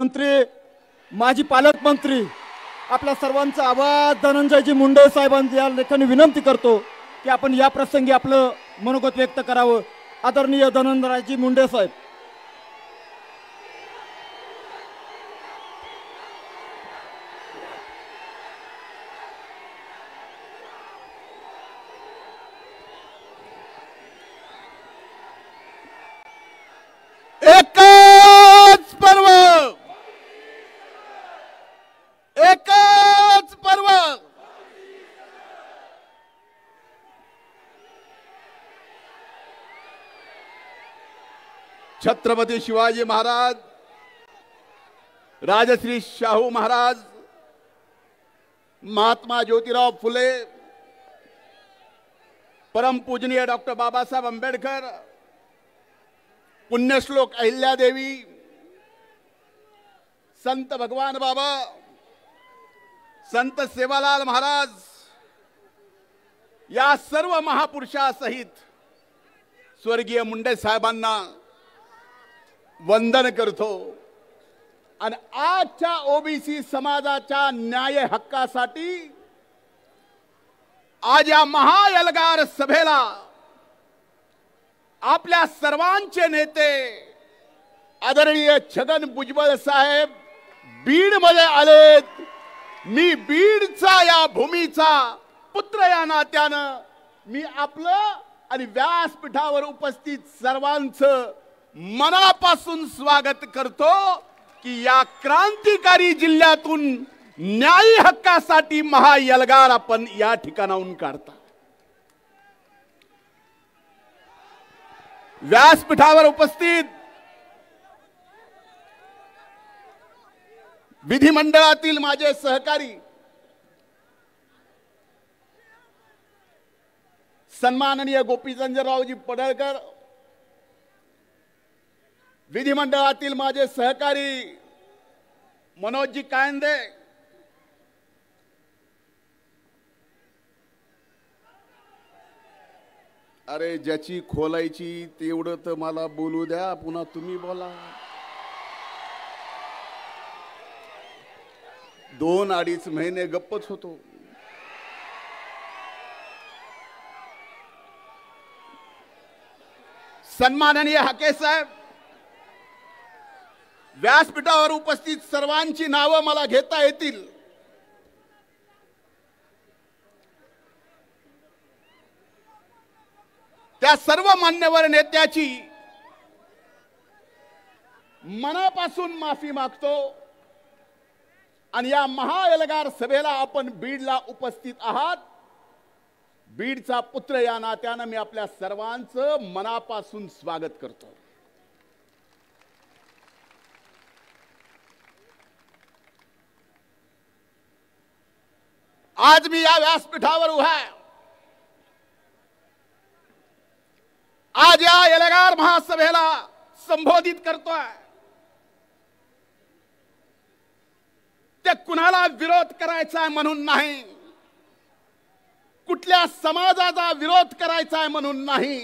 मंत्री, माजी पालकमंत्री, आपल्या सर्वांचा आवाज धनंजयजी मुंडे साहेबांच्या या लेखाने विनंती करतो की आपण या प्रसंगी आपलं मनोगत व्यक्त करावं. आदरणीय धनंजयजी मुंडे साहेब. एकच पर्व, एकच पर्व. छत्रपती शिवाजी महाराज, राजश्री शाहू महाराज, महात्मा ज्योतिराव फुले, परम पूजनीय डॉक्टर बाबासाहेब आंबेडकर, पुण्यश्लोक अहिल्यादेवी, संत भगवान बाबा, संत सेवालाल महाराज या सर्व महापुरुषासहित स्वर्गीय मुंडे साहेबांना वंदन करतो आणि आजच्या ओबीसी समाजाच्या न्याय हक्कासाठी आज या महाएल्गार सभेला आपल्या सर्वांचे नेते आदरणीय छगन भुजबळ साहेब बीड मध्ये आलेत. मी बीडचा या भूमीचा पुत्र या नात्यानं मी आपलं आणि व्यासपीठावर उपस्थित सर्वांचं मनापासून स्वागत करतो की या क्रांतिकारी जिल्ह्यातून न्यायी हक्कासाठी महाएल्गार आपण या ठिकाणाहून काढता. व्यासपीठावर उपस्थित विधिमंडळातील माझे सहकारी सन्माननीय गोपीचंदरावजी पडळकर, विधिमंडळातील माझे सहकारी मनोजजी कायंदे, अरे ज्याची खोलायची तेवढं तर मला बोलू द्या, पुन्हा तुम्ही बोला. 2-2.5 महिने गप्पच होतो. सन्माननीय हाके साहेब, व्यासपीठावर उपस्थित सर्वांची नावं मला घेता येतील. त्या सर्व मान्यवर नेत्याची मनापासून माफी मागतो आणि या महाएल्गार सभेला आपण बीडला उपस्थित आहात. बीडचा पुत्र या नात्यानं मी आपल्या सर्वांचं मनापासून स्वागत करतो. आज मी या व्यासपीठावर उभा आहे. आज या एल्गार महासभेला संबोधित करतोय. ते कुणाला विरोध करायचा आहे म्हणून नाही, कुठल्या समाजाचा विरोध करायचा आहे म्हणून नाही,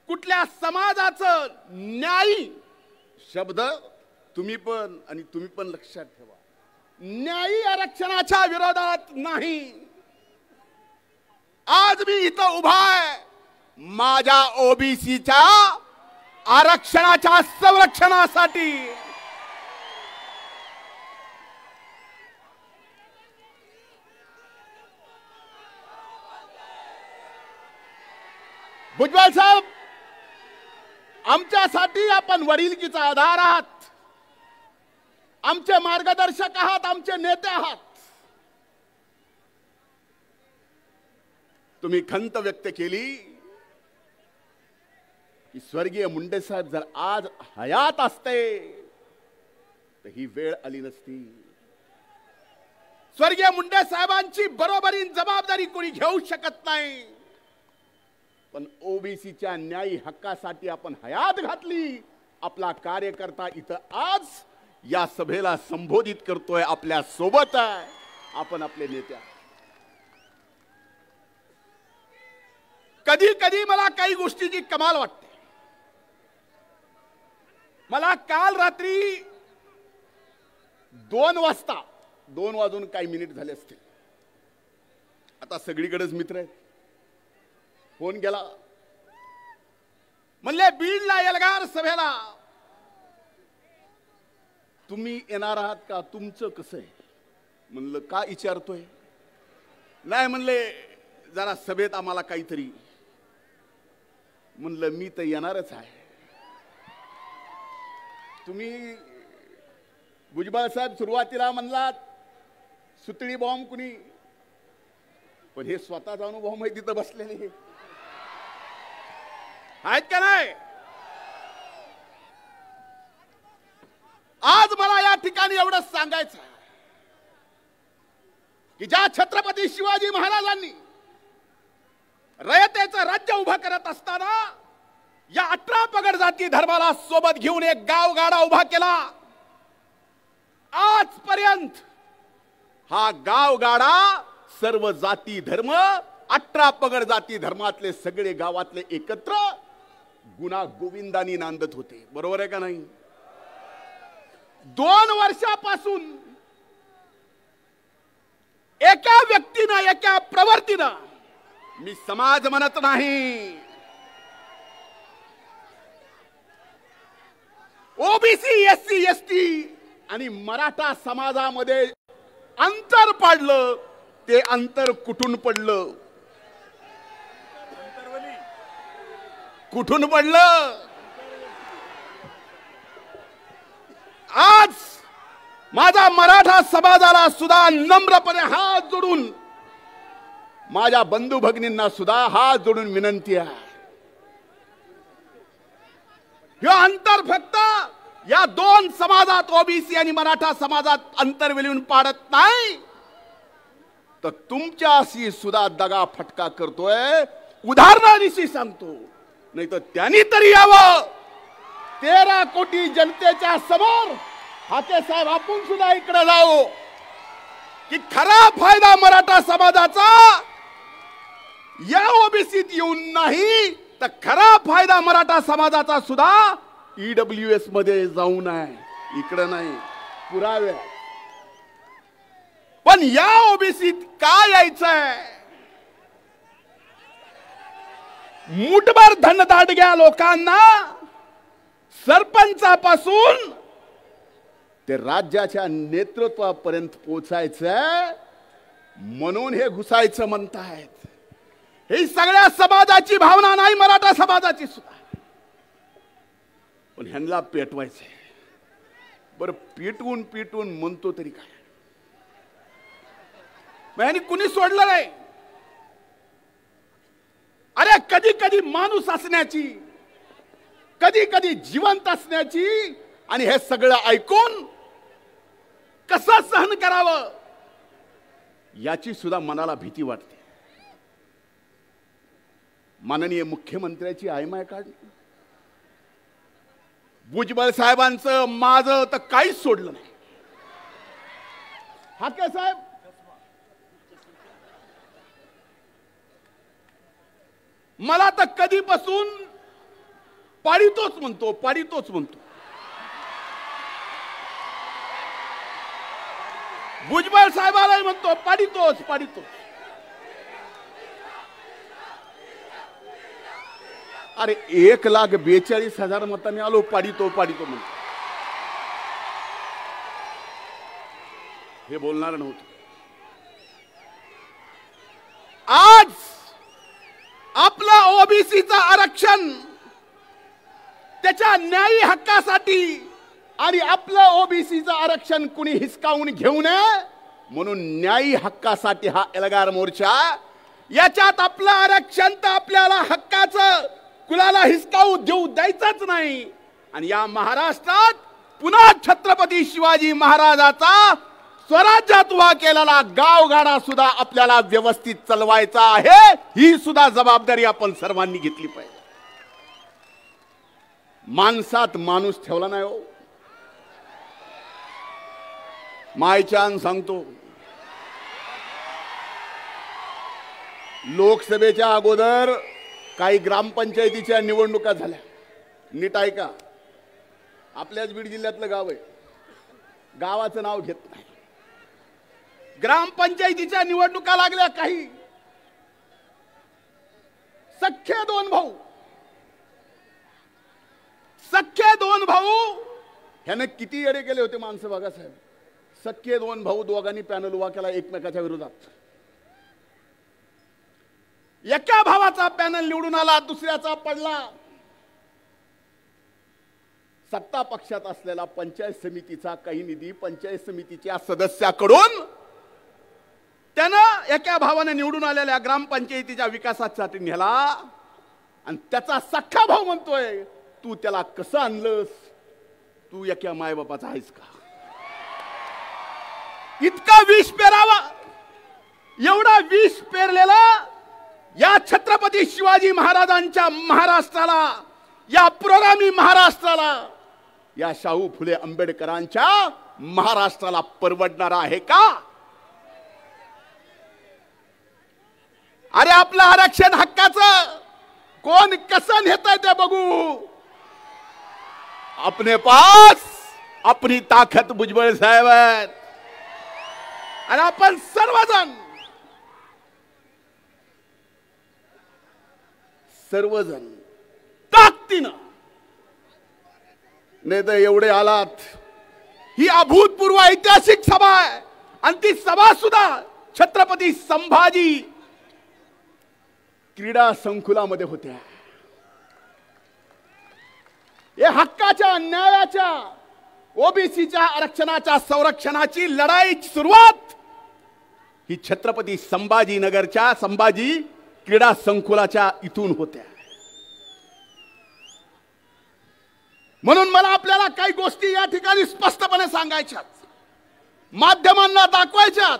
कुठल्या समाजाचं न्यायी शब्द तुम्ही पण लक्षात ठेवा, न्यायी आरक्षणाच्या विरोधात नाही. आज मी इथं उभा आहे माझ्या ओबीसीच्या आरक्षणाच्या संरक्षणासाठी. भुजबळ साहेब, आमच्यासाठी आपण वडिलकीचा आधार आहात, आमचे मार्गदर्शक आहात, आमचे नेते आहात. तुम्ही खंत व्यक्त केली की स्वर्गीय मुंडे साहेब जर आज हयात असते तर ही वेळ आली नसती. स्वर्गीय मुंडे साहेबांची बरोबरीन जबाबदारी कोणी घेऊ शकत नाही, पण ओबीसीच्या न्यायी हक्कासाठी आपण हयात घातली. आपला कार्यकर्ता इथं आज या सभेला संबोधित करतोय, आपल्या सोबत आहे, आपण आपले नेते. कधी कधी मला काही गोष्टीची कमाल वाटते. मला काल रात्री 2 वाजता 2 वाजून काही मिनिट झाले असतील. आता सगळीकडेच मित्र आहेत. फोन गेला, म्हणले बीडला एल्गार सभेला तुम्ही येणार आहात का? तुमचं कसं आहे? म्हणलं का विचारतोय? नाही म्हणले जरा सभेत आम्हाला काहीतरी. म्हणलं मी तर येणारच आहे. तुम्ही भुजबळ साहेब सुरुवातीला म्हणलात सुतळी बॉम्ब कुणी, पण हे स्वतःचा अनुभव माहिती तिथं बसलेले आहेत का नाही? आज मला या ठिकाणी एवढंच सांगायचं की ज्या छत्रपती शिवाजी महाराजांनी रयतेचं राज्य उभं करत असताना या 18 पगड जाती धर्माला सोबत घेऊन एक गावगाडा उभा केला. आजपर्यंत हा गावगाडा सर्व जाती धर्म 18 पगड जाती धर्मातले सगळे गावातले एकत्र गुणा गोविंदानी नांदत होते. बरोबर आहे का नाही? 2 वर्षापासून एका व्यक्तीनं एका प्रवृत्तीनं, मी समाज म्हणत नाही, ओबीसी एससी एसटी आणि मराठा समाजामध्ये अंतर पाडलं. ते अंतर कुठून पडलं? कुठून पडलं? आज माझा मराठा समाजाला सुद्धा नम्रपणे हात जोडून, माझ्या बंधू भगिनींना सुद्धा हात जोडून विनंती आहे, हे अंतर फक्त या 2 समाजात ओबीसी आणि मराठा समाजात अंतर विलीन पाडत नाही, तर तुमच्याशी सुद्धा दगा फटका करतोय. उदाहरणादिशी सांगतो, नाही तर त्यांनी तरी यावं 13 कोटी जनतेच्या समोर. हाके साहेब आपण सुद्धा इकडे जाऊ की खरा फायदा मराठा समाजाचा या ओबीसीत येऊन नाही, तर खरा फायदा मराठा समाजाचा सुद्धा ईडब्ल्यूएस मध्ये जाऊन आहे, इकडे नाही. पुरावे. पण या ओबीसीत का यायचंय? मुठभर धनदाडग्या लोकांना सरपंचापासून ते राज्याच्या नेतृत्वापर्यंत पोचायचंय, म्हणून हे घुसायचं म्हणतायत. ही सगळ्या समाजाची भावना नाही, मराठा समाजाची सुद्धा. पण ह्यांना पेटवायचंय. बरं पिटवून पिटवून म्हणतो तरी काय? ह्यांनी कुणी सोडलं नाही. अरे कधी कधी माणूस असण्याची, कधी कधी जिवंत असण्याची, आणि हे सगळं ऐकून कसं सहन करावं याची सुद्धा मनाला भीती वाटते. माननीय मुख्यमंत्र्याची आयमाय काढली. भुजबळ साहेबांचं माझं तर काहीच सोडलं नाही. हाके साहेब मला तर कधीपासून पाडितोच म्हणतो, पाडितोच म्हणतो. भुजबळ साहेबालाही म्हणतो पाडितोच पाडितोच. अरे 1,42,000 मतांनी आलो, पाडितो पाडितो म्हणतो. हे बोलणार नव्हतं. आज आपलं ओबीसीचं आरक्षण त्याच्या न्यायी हक्कासाठी आणि आपलं ओबीसीचं आरक्षण कुणी हिसकावून घेऊ नये म्हणून न्यायी हक्कासाठी हा एल्गार मोर्चा. याच्यात आपलं आरक्षण तर आपल्याला हक्काचं कुणाला हिसकावू देऊ द्यायचंच नाही. आणि या महाराष्ट्रात पुन्हा छत्रपती शिवाजी महाराजाचा स्वराज्यात उभा केलेला गावगाडा सुद्धा आपल्याला व्यवस्थित चालवायचा आहे. ही सुद्धा जबाबदारी आपण सर्वांनी घेतली पाहिजे. माणसात माणूस ठेवला नाही हो. मायचान सांगतो, लोकसभेच्या अगोदर काही ग्रामपंचायतीच्या निवडणुका झाल्या. नीट ऐका, आपल्याच बीड जिल्ह्यातलं गाव आहे. गावाचं नाव घेत नाही. ग्रामपंचायतीच्या निवडणुका लागल्या, काही सख्खे दोन भाऊ ह्याने किती येडे केले होते माणसं बघा साहेब. सख्खे दोन भाऊ, दोघांनी पॅनल उभा केला एकमेकाच्या विरोधात. एका भावाचा पॅनल निवडून आला, दुसऱ्याचा पडला. सत्ता पक्षात असलेला पंचायत समितीचा काही निधी पंचायत समितीच्या सदस्याकडून त्यानं एका भावाने निवडून आलेल्या ग्रामपंचायतीच्या विकासासाठी नेला. आणि त्याचा सख्खा भाऊ म्हणतोय, तू त्याला कसं आणलंस? तू एका मायबापाचा आहेस का? इतका विष पेरावा, एवढा विष पेरलेला या छत्रपती शिवाजी महाराजांच्या महाराष्ट्राला, या पुरोगामी महाराष्ट्राला, या शाहू फुले आंबेडकरांच्या महाराष्ट्राला परवडणार आहे का? अरे आपलं आरक्षण हक्काचं कोण कसं नेतंय ते बघू. अपने पास अपनी ताकद भुजबळ साहेब आहेत. आणि आपण सर्वजण ताकदीनं, नाही तर एवढे आलात. ही अभूतपूर्व ऐतिहासिक सभा आहे आणि ती सभा सुद्धा छत्रपती संभाजी क्रीडा संकुलामध्ये होत्या. हे हक्काच्या, न्यायाच्या, ओबीसीच्या आरक्षणाच्या संरक्षणाची लढाईची सुरुवात ही छत्रपती संभाजीनगरच्या संभाजी क्रीडा संकुलाच्या इथून होत्या. म्हणून मला आपल्याला काही गोष्टी या ठिकाणी स्पष्टपणे सांगायच्यात, माध्यमांना दाखवायच्यात.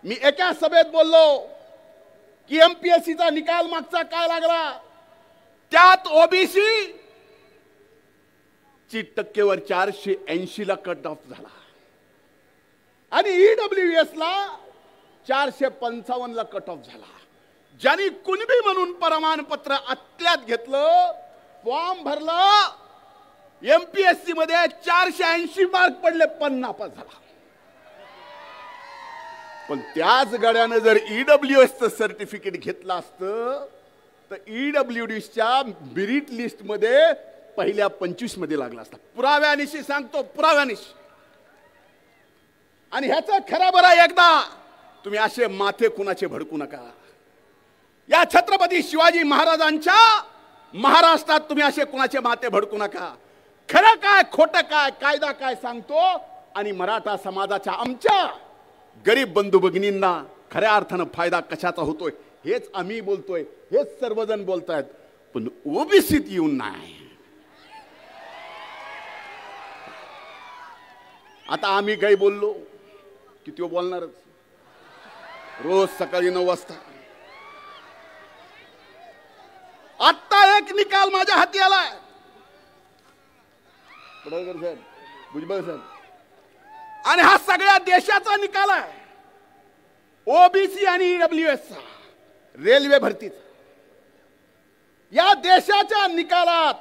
मी एका सभेत बोललो की एमपीएससीचा निकाल मागचा काय लागला, त्यात ओबीसी ची टक्केवर 480 ला कट ऑफ झाला आणि ईडब्ल्यूएस ला 455 ला कट ऑफ झाला. ज्यांनी कुणबी म्हणून प्रमाणपत्र आत्ल्यात घेतलं, फॉर्म भरला, एमपीएससी मध्ये 480 मार्क पडले, पण नापास झाला. पण त्याच गड्यानं जर ईडब्ल्यूएसचं सर्टिफिकेट घेतलं असतं तर ईडब्ल्यूडीच्या मेरिट लिस्ट मध्ये पहिल्या 25 मध्ये लागला असता. पुराव्यानिशी सांगतो, पुराव्यानिशी. आणि ह्याचं खरं बरं एकदा तुम्ही असे माथे कुणाचे भडकू नका. या छत्रपती शिवाजी महाराजांच्या महाराष्ट्रात तुम्ही असे कुणाचे माथे भडकू नका. खरं काय खोटं काय, कायदा काय सांगतो आणि मराठा समाजाच्या आमच्या गरीब बंधू भगिनींना खऱ्या अर्थानं फायदा कशाचा होतोय हेच आम्ही बोलतोय, हेच सर्वजण बोलतायत. पण ओबीसीत येऊन नाही. आता आम्ही काही बोललो की तो बोलणारच. रोज सकाळी 9 वाजता आता एक निकाल माझ्या हाती आलाय. भुजबळ साहेब, आणि हा सगळ्या देशाचा निकाल आहे. ओबीसी आणि ईडब्ल्यूएसचा, रेल्वे भरतीचा. या देशाच्या निकालात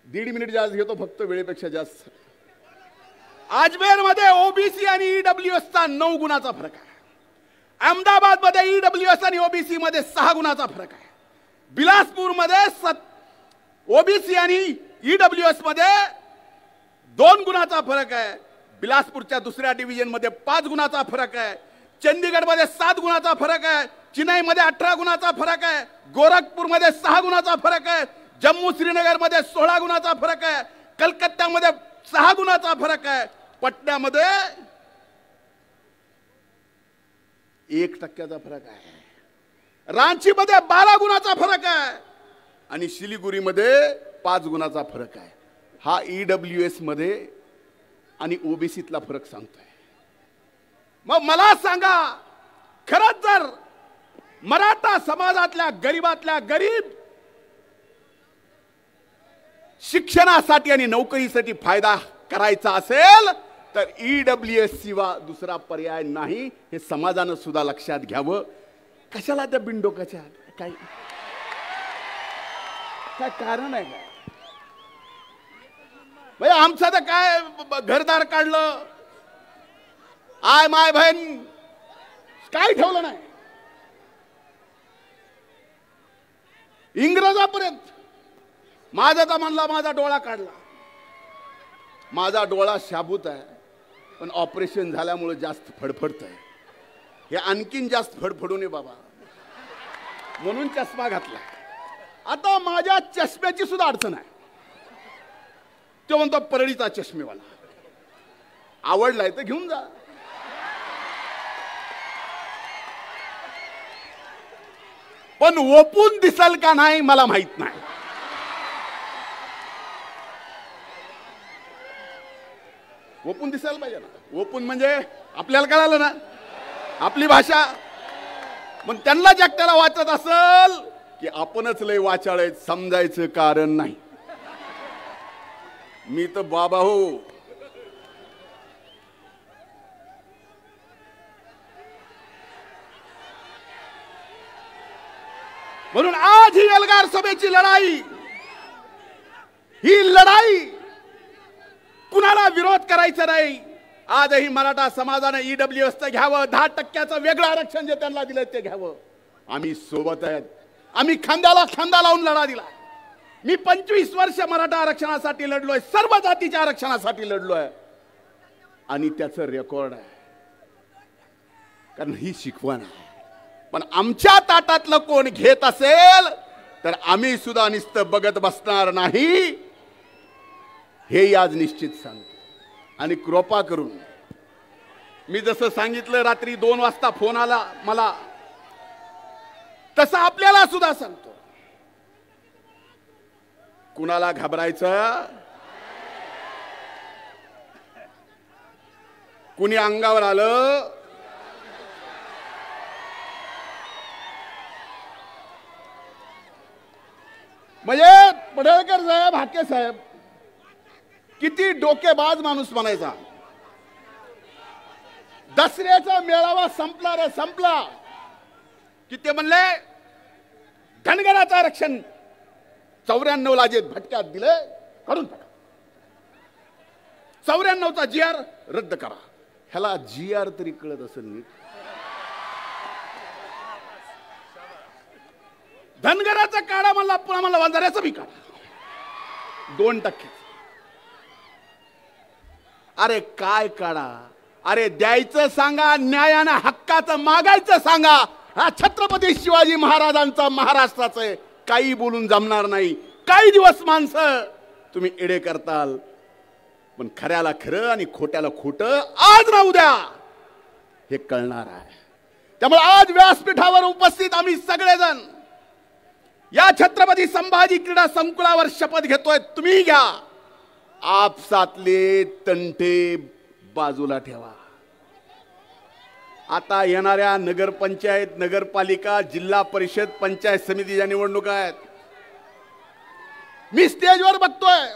1.5 मिनिट जास्त घेतो, फक्त वेळेपेक्षा जास्त. अजमेर मध्ये ओबीसी आणि ईडब्ल्यूएसचा 9 गुणाचा फरक आहे. अहमदाबाद मध्ये ईडब्ल्यूएस आणि ओबीसी मध्ये 6 गुणाचा फरक आहे. बिलासपूर मध्ये ओबीसी आणि ईडब्ल्यूएस मध्ये 2 गुणाचा फरक आहे. बिलासपूरच्या दुसऱ्या डिव्हिजन मध्ये 5 गुणाचा फरक आहे. चंदीगड मध्ये 7 गुणाचा फरक आहे. चेन्नई मध्ये 18 गुणाचा फरक आहे. गोरखपूर मध्ये 6 गुणाचा फरक आहे. जम्मू श्रीनगर मध्ये 16 गुणाचा फरक आहे. कलकत्त्यामध्ये 6 गुणाचा फरक आहे. पटण्यामध्ये 1% फरक आहे. रांची मध्ये 12 गुणाचा फरक आहे आणि शिलिगुरी मध्ये 5 गुणाचा फरक आहे. हा ईडब्ल्यूएस मध्ये आणि ओबीसीतला फरक सांगतोय. मग मला सांगा, खरंच जर मराठा समाजातल्या गरीबातल्या गरीब शिक्षणासाठी आणि नोकरीसाठी फायदा करायचा असेल तर ईडब्ल्यूएस शिवाय दुसरा पर्याय नाही. हे समाजानं सुद्धा लक्षात घ्यावं. कशाला त्या बिनडोकाच्या काय काय कारण आहे का? म्हणजे आमचं तर काय घरदार काढलं, आय माय बहीण काय ठेवलं नाही. इंग्रजापर्यंत माझा तर म्हणला माझा डोळा काढला. माझा डोळा शाबूत आहे, पण ऑपरेशन झाल्यामुळे जास्त फडफडत आहे. हे आणखीन जास्त फडफडू नये बाबा, म्हणून चष्मा घातला. आता माझ्या चष्म्याची सुद्धा अडचण आहे. तो म्हणतो परळीचा चष्मेवाला, आवडलाय तर घेऊन जा. पण ओपून दिसल का नाही मला माहित नाही. ओपून दिसायला पाहिजे ना. ओपून म्हणजे आपल्याला कळालं ना आपली भाषा. पण त्यांना जगत्याला वाचत असल की आपणच लय वाचाळ आहेत, समजायचं कारण नाही. मी तर बाबा हो. म्हणून आज ही एल्गार सभेची लढाई, ही लढाई कुणाला विरोध करायचा नाही. आजही मराठा समाजाने ईडब्ल्यूएसचं घ्यावं, 10% वेगळं आरक्षण जे त्यांना दिलं ते घ्यावं. आम्ही सोबत आहेत. आम्ही खांद्याला खांदा लावून लढा दिला. मी 25 वर्ष मराठा आरक्षणासाठी लढलोय, सर्व जातीच्या आरक्षणासाठी लढलोय, आणि त्याचं रेकॉर्ड आहे. कारण ही शिकवण आहे. पण आमच्या ताटातलं कोण घेत असेल तर आम्ही सुद्धा नुसतं बघत बसणार नाही, हे आज निश्चित सांगतो. आणि कृपा करून मी जसं सांगितलं रात्री 2 वाजता फोन आला मला, तसं आपल्याला सुद्धा सांगतो, कुणाला घाबरायचं, कुणी अंगावर आलं म्हणजे पडळकर साहेब, हाके साहेब किती डोकेबाज माणूस म्हणायचा. दसऱ्याचा मेळावा संपला रे संपला की ते म्हणले धनगराचं आरक्षण 94ला जे भटक्यात दिले काढून टाका, 94चा GR रद्द करा. ह्याला GR तरी कळत असेल नीट. धनगराचा काढा म्हणला, पुन्हा म्हणला वंजाऱ्याचा बी काढा 2%. अरे काय काढा, अरे द्यायचं सांगा, न्यायानं हक्काचं मागायचं सांगा. हा छत्रपती शिवाजी महाराजांचा महाराष्ट्राचं आहे, काही बोलून जमणार नाही. काही दिवस माणसं तुम्ही एडे करताल, पण खऱ्याला खरं आणि खोट्याला खोटं आज ना उद्या हे कळणार आहे. त्यामुळे आज व्यासपीठावर उपस्थित आम्ही सगळेजण या छत्रपती संभाजी क्रीडा संकुलावर शपथ घेतोय. तुम्ही घ्या, आपसातले तंटे बाजूला ठेवा. आता येणाऱ्या नगरपंचायत, नगरपालिका, जिल्हा परिषद, पंचायत समितीच्या निवडणुका आहेत. मी स्टेजवर बघतोय,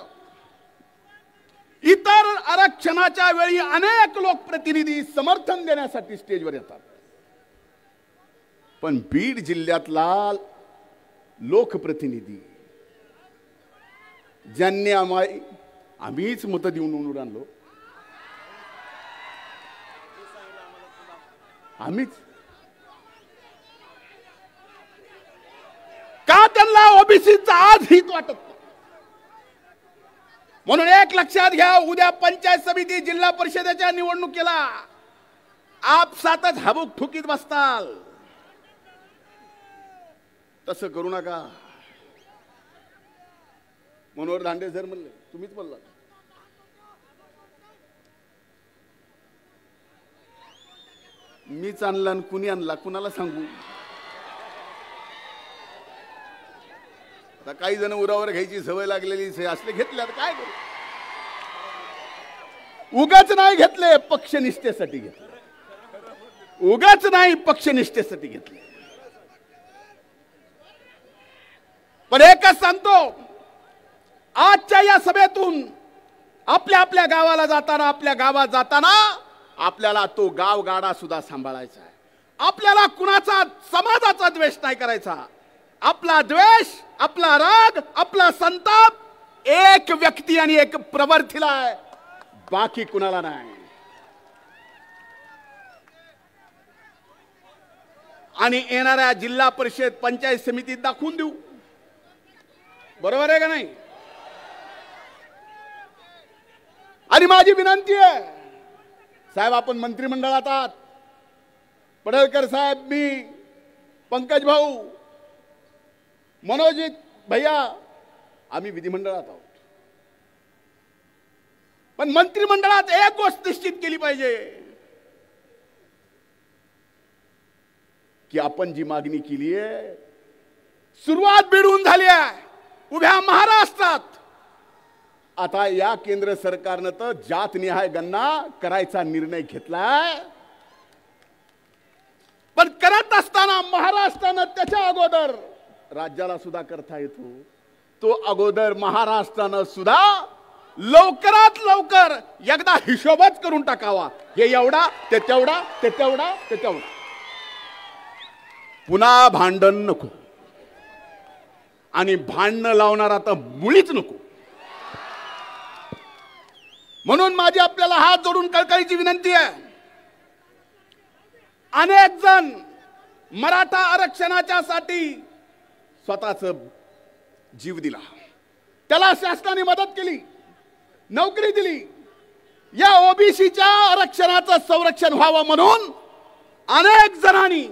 इतर आरक्षणाच्या वेळी अनेक लोकप्रतिनिधी समर्थन देण्यासाठी स्टेजवर येतात, पण बीड जिल्ह्यातला लोकप्रतिनिधी ज्यांनी आम्हीच मत देऊन निवडून आणलो, आम्हीच का त्यांना ओबीसीचा आज हित वाटत नाही. म्हणून एक लक्षात घ्या, उद्या पंचायत समिती, जिल्हा परिषदेच्या निवडणुकीला आपसातच हबूक ठुकीत बसताल. तसं करू नका. मनोहर दांडे सर म्हणले, तुम्हीच बोलला, मीच आणला आणि कुणी आणला कुणाला सांगू. आता काही जण उरावर घ्यायची सवय लागलेली असले घेतले, आता काय करू. उगाच नाही घेतले, पक्षनिष्ठेसाठी घेतले. उगाच नाही, पक्षनिष्ठेसाठी घेतले. पण एकच सांगतो, आजच्या या सभेतून आपल्या आपल्या गावाला जाताना, आपल्या गावात जाताना आपल्याला तो गाव गाडा सुद्धा सांभाळायचा आहे. आपल्याला कुणाचा समाजाचा द्वेष नाही करायचा. आपला द्वेष, आपला राग, आपला संताप एक व्यक्ती आणि एक प्रवर्तीला आहे, बाकी कुणाला नाही. आणि येणाऱ्या जिल्हा परिषद पंचायत समितीत दाखवून देऊ. बरोबर आहे का नाही? आणि माझी विनंती आहे साहेब, आपण मंत्रिमंडळात आहात. पडळकर साहेब, मी, पंकज भाऊ, मनोजित भैया, आम्ही विधिमंडळात आहोत. पण मंत्रिमंडळात एक गोष्ट निश्चित केली पाहिजे की आपण जी मागणी केली आहे, सुरुवात बिडून झाली आहे उभ्या महाराष्ट्रात. आता या केंद्र सरकारनं तर जातनिहाय गणना करायचा निर्णय घेतलाय. पण करत असताना महाराष्ट्रानं त्याच्या अगोदर राज्याला सुद्धा करता येतो. तो अगोदर महाराष्ट्रानं सुद्धा लवकरात लवकर एकदा हिशोबच करून टाकावा. हे एवढा, ते तेवढा, ते तेवढा, ते तेवढा. पुन्हा भांडण नको आणि भांडणं लावणार आता मुळीच नको. म्हणून माझी आपल्याला हात जोडून कळकळीची विनंती आहे. अनेक जण मराठा आरक्षणाच्या साठी स्वतःच जीव दिला, त्याला शासनाने मदत केली, नोकरी दिली. या ओबीसीच्या आरक्षणाचं संरक्षण व्हावं म्हणून अनेक जणांनी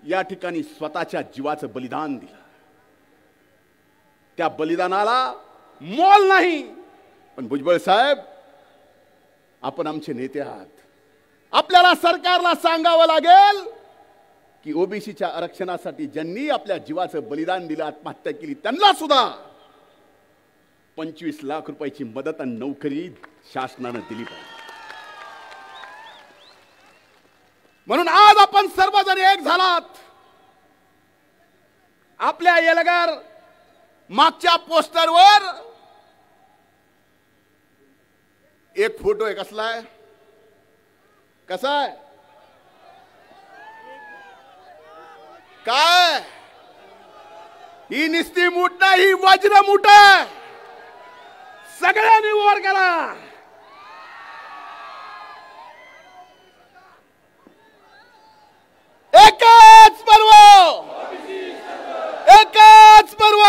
या ठिकाणी स्वतःच्या जीवाचं बलिदान दिलं. त्या बलिदानाला मोल नाही. पण भुजबळ साहेब, आपण आमचे नेते आहात. आपल्याला सरकारला सांगावं लागेल की ओबीसीच्या आरक्षणासाठी ज्यांनी आपल्या जीवाचं बलिदान दिलं, आत्महत्या केली, त्यांना सुद्धा 25 लाख रुपयाची मदत आणि नोकरी शासनानं दिली पाहिजे. म्हणून आज आपण सर्वजण एक झालात. आपल्या येलगार मागच्या पोस्टरवर एक फोटो आहे. कसला आहे? कसा आहे? काय? ही निस्ती मूठ नाही, ही वज्र मूठ आहे. सगळ्यांनी वर करा. एकच पर्व, एकच पर्व.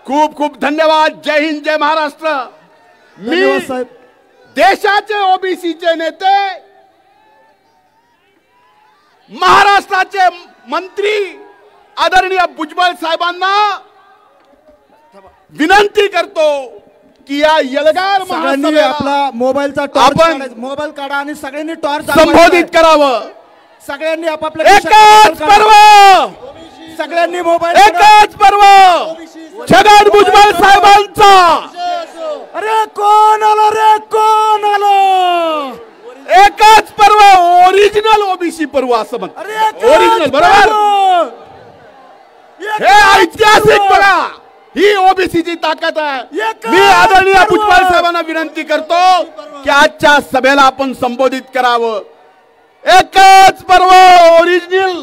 खूप खूप धन्यवाद. जय हिंद, जय महाराष्ट्र. धन्यवाद साहेब. देशाचे ओबीसीचे नेते, महाराष्ट्राचे मंत्री आदरणीय भुजबळ साहेबांना विनंती करतो की या येलगार सगळ्यांनी महासभेला आपला मोबाईलचा आपण टॉर्च, मोबाईल काढा आणि सगळ्यांनी टॉर्च संबोधित करावं. सगळ्यांनी आपापल्या एकच पर्व, सगळ्यांनी मोबाईल, एकच पर्व. छगन भुजबळ साहेबांचा. अरे कोण आलं रे, कोण आलं? एकच पर्व, ओरिजिनल ओबीसी पर्व असं म्हणतात. अरे ओरिजिनल, बरोबर. हे ऐतिहासिक बघा, ही ओबीसीची ताकद आहे. मी आदरणीय भुजबळ साहेबांना विनंती करतो की आजच्या सभेला आपण संबोधित करावं. एकच पर्व, ओरिजिनल.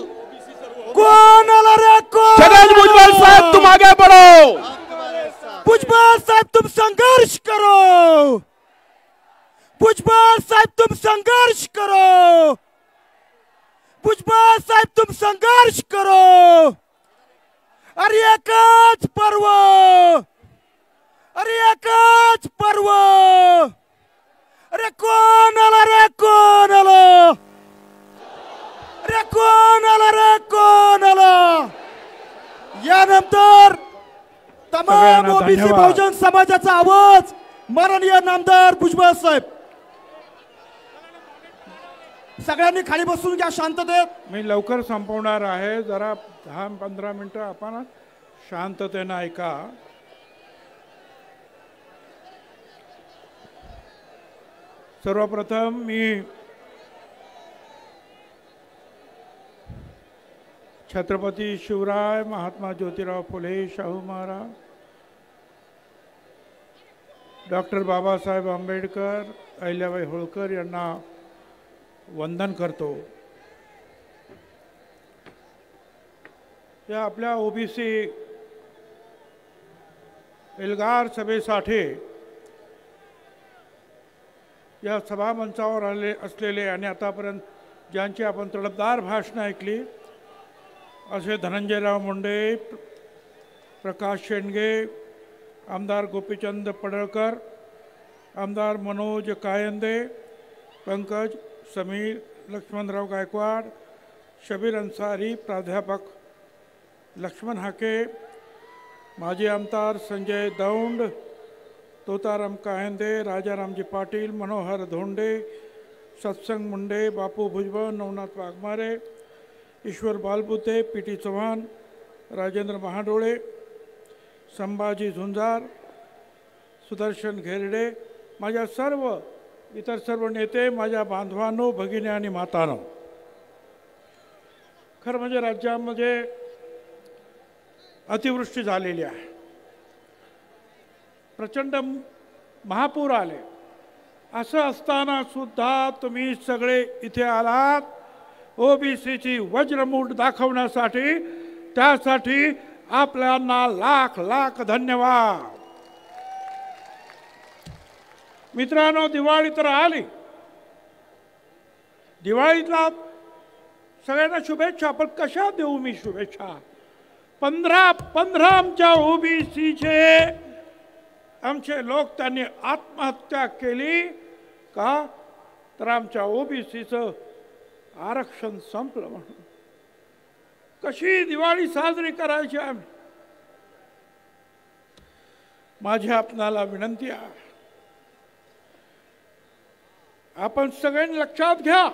कोण आलं रे, कोण? छगन भुजबळ साहेब, तुम आगे बढ़ो. भुजबळ साहेब, तुम संघर्ष करो. भुजबळ साहेब, तुम संघर्ष करो. भुजबळ साहेब, तुम संघर्ष करो. अरे एकच पर्व, अरे एकच पर्व. अरे कोण आला रे, कोण आलं? अरे कोण आला रे, कोण आलं? यानंतर तमाम ओबीसी बहुजन समाजाचा आवाज माननीय नामदार भुजबळ साहेब. सगळ्यांनी खाली बसून घ्या शांततेत. मी लवकर संपवणार आहे. जरा 10-15 मिनिटं आपण शांततेनं ऐका. सर्वप्रथम मी छत्रपती शिवराय, महात्मा ज्योतिराव फुले, शाहू महाराज, डॉक्टर बाबासाहेब आंबेडकर, अहिल्याबाई होळकर यांना वंदन करतो. या आपल्या ओबीसी एल्गार सभेसाठी या सभामंचावर आले असलेले आणि आतापर्यंत ज्यांची आपण तडफदार भाषणं ऐकली असे धनंजयराव मुंडे, प्रकाश शेंडगे, आमदार गोपीचंद पडळकर, आमदार मनोज कायंदे, पंकज समीर, लक्ष्मणराव गायकवाड, शबीर अन्सारी, प्राध्यापक लक्ष्मण हाके, माजी आमदार संजय दौंड, तोताराम कायंदे, राजारामजी पाटील, मनोहर धोंडे, सत्संग मुंडे, बापू भुजबळ, नवनाथ वाघमारे, ईश्वर बालबुते, पी.टी. चव्हाण, राजेंद्र महाडोळे, संभाजी झुंजार, सुदर्शन घेरडे, माझ्या इतर सर्व नेते, माझ्या बांधवांनो, भगिनी आणि मातांनो, खरं म्हणजे राज्यामध्ये अतिवृष्टी झालेली आहे, प्रचंड महापूर आले. असं असताना सुद्धा तुम्ही सगळे इथे आलात ओबीसीची वज्रमूठ दाखवण्यासाठी. त्यासाठी आपल्याला लाख लाख धन्यवाद. मित्रांनो, दिवाळी तर आली. दिवाळीतला सगळ्यांना शुभेच्छा. पण कशा देऊ मी शुभेच्छा? 15 आमच्या ओबीसीचे आमचे लोक त्यांनी आत्महत्या केली का? तर आमच्या ओबीसीचं आरक्षण संपलं म्हणून. कशी दिवाळी साजरी करायची आम्ही? माझी आपणाला विनंती आहे, आपण सगळ्यांनी लक्षात घ्या,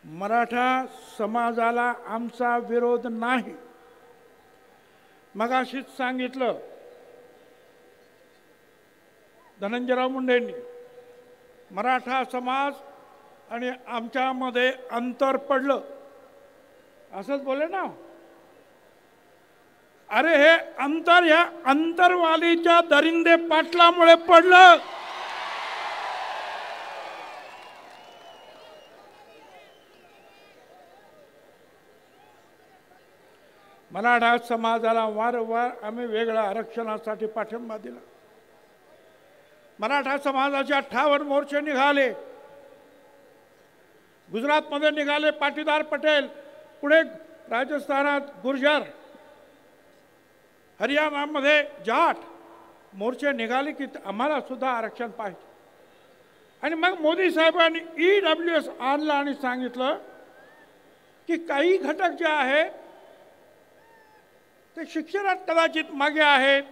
मराठा समाजाला आमचा विरोध नाही. मगाशीच सांगितलं धनंजयराव मुंडेंनी, मराठा समाज आणि आमच्यामध्ये अंतर पडलं असंच बोले ना. अरे हे अंतर ह्या अंतरवालीच्या दरिंदे पाटलामुळे पडलं. मराठा समाजाला वारंवार आम्ही वेगळ्या आरक्षणासाठी पाठिंबा दिला. मराठा समाजाचे 58 मोर्चे निघाले. गुजरातमध्ये निघाले पाटीदार पटेल, पुढे राजस्थानात गुर्जर, हरियाणामध्ये जाट मोर्चे निघाले की आम्हाला सुद्धा आरक्षण पाहिजे. आणि मग मोदी साहेबांनी EWS आणला आणि सांगितलं की काही घटक जे आहे ते शिक्षणात कदाचित मागे आहेत,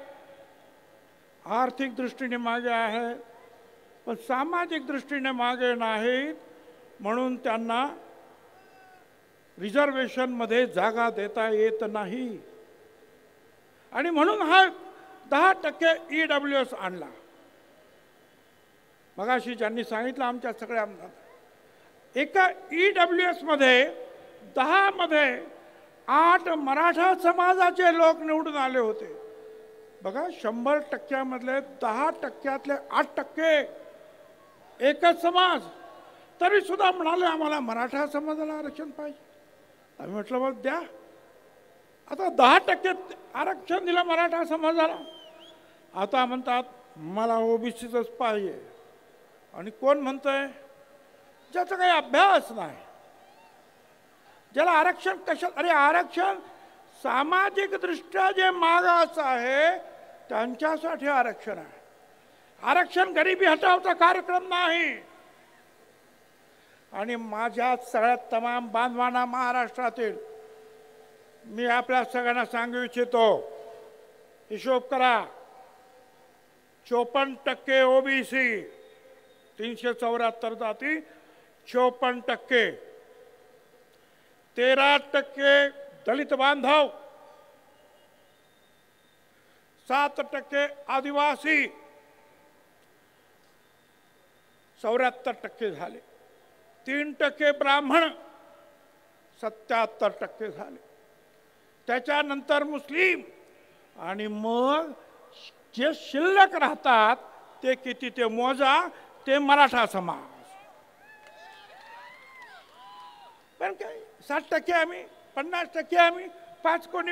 आर्थिक दृष्टीने मागे आहेत, पण सामाजिक दृष्टीने मागे नाहीत, म्हणून त्यांना रिझर्वेशनमध्ये जागा देता येत नाही. आणि म्हणून हा 10% EWS आणला. मगाशी ज्यांनी सांगितलं आमच्या सगळ्या एका EWS मध्ये 10 मध्ये 8 मराठा समाजाचे लोक निवडून आले होते. बघा, 100% मधले 10%तले 8% एकच समाज. तरी सुद्धा म्हणाले आम्हाला मराठा समाजाला आरक्षण पाहिजे. आम्ही म्हटलं मग द्या. आता 10% आरक्षण दिलं मराठा समाजाला. आता म्हणतात मला ओबीसीच पाहिजे. आणि कोण म्हणतंय? ज्याचा काही अभ्यास नाही, ज्याला आरक्षण कशात? अरे आरक्षण सामाजिक दृष्ट्या जे मागास आहे त्यांच्यासाठी आरक्षण आहे. आरक्षण गरिबी हटावचा कार्यक्रम नाही. आणि माझ्या सगळ्या तमाम बांधवांना महाराष्ट्रातील मी आपल्या सगळ्यांना सांगू इच्छितो, हिशोब करा. 54% ओबीसी, 374 जाती, 54%, 13% दलित बांधव, 7% आदिवासी, 74% झाले. 3% ब्राह्मण, 77% झाले. त्याच्यानंतर मुस्लिम. आणि मग जे शिल्लक राहतात ते किती ते मोजा, ते मराठा समाज. पण काय 60% आम्ही, 50% आम्ही, 5 कोणी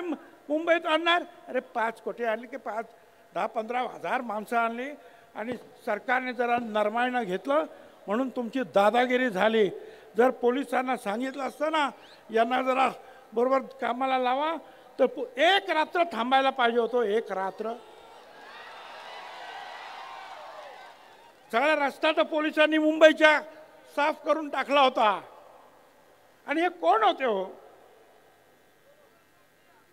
मुंबईत आणणार, अरे 5 कोटी आणली की 10-15 हजार माणसं आणली आणि सरकारने जरा नरमाईनं घेतलं म्हणून तुमची दादागिरी झाली. जर पोलिसांना सांगितलं असतं ना यांना जरा बरोबर कामाला लावा तर एक रात्र थांबायला पाहिजे होतं. एक रात्र सगळा रस्ता तर पोलिसांनी मुंबईच्या साफ करून टाकला होता. आणि हे कोण होते हो?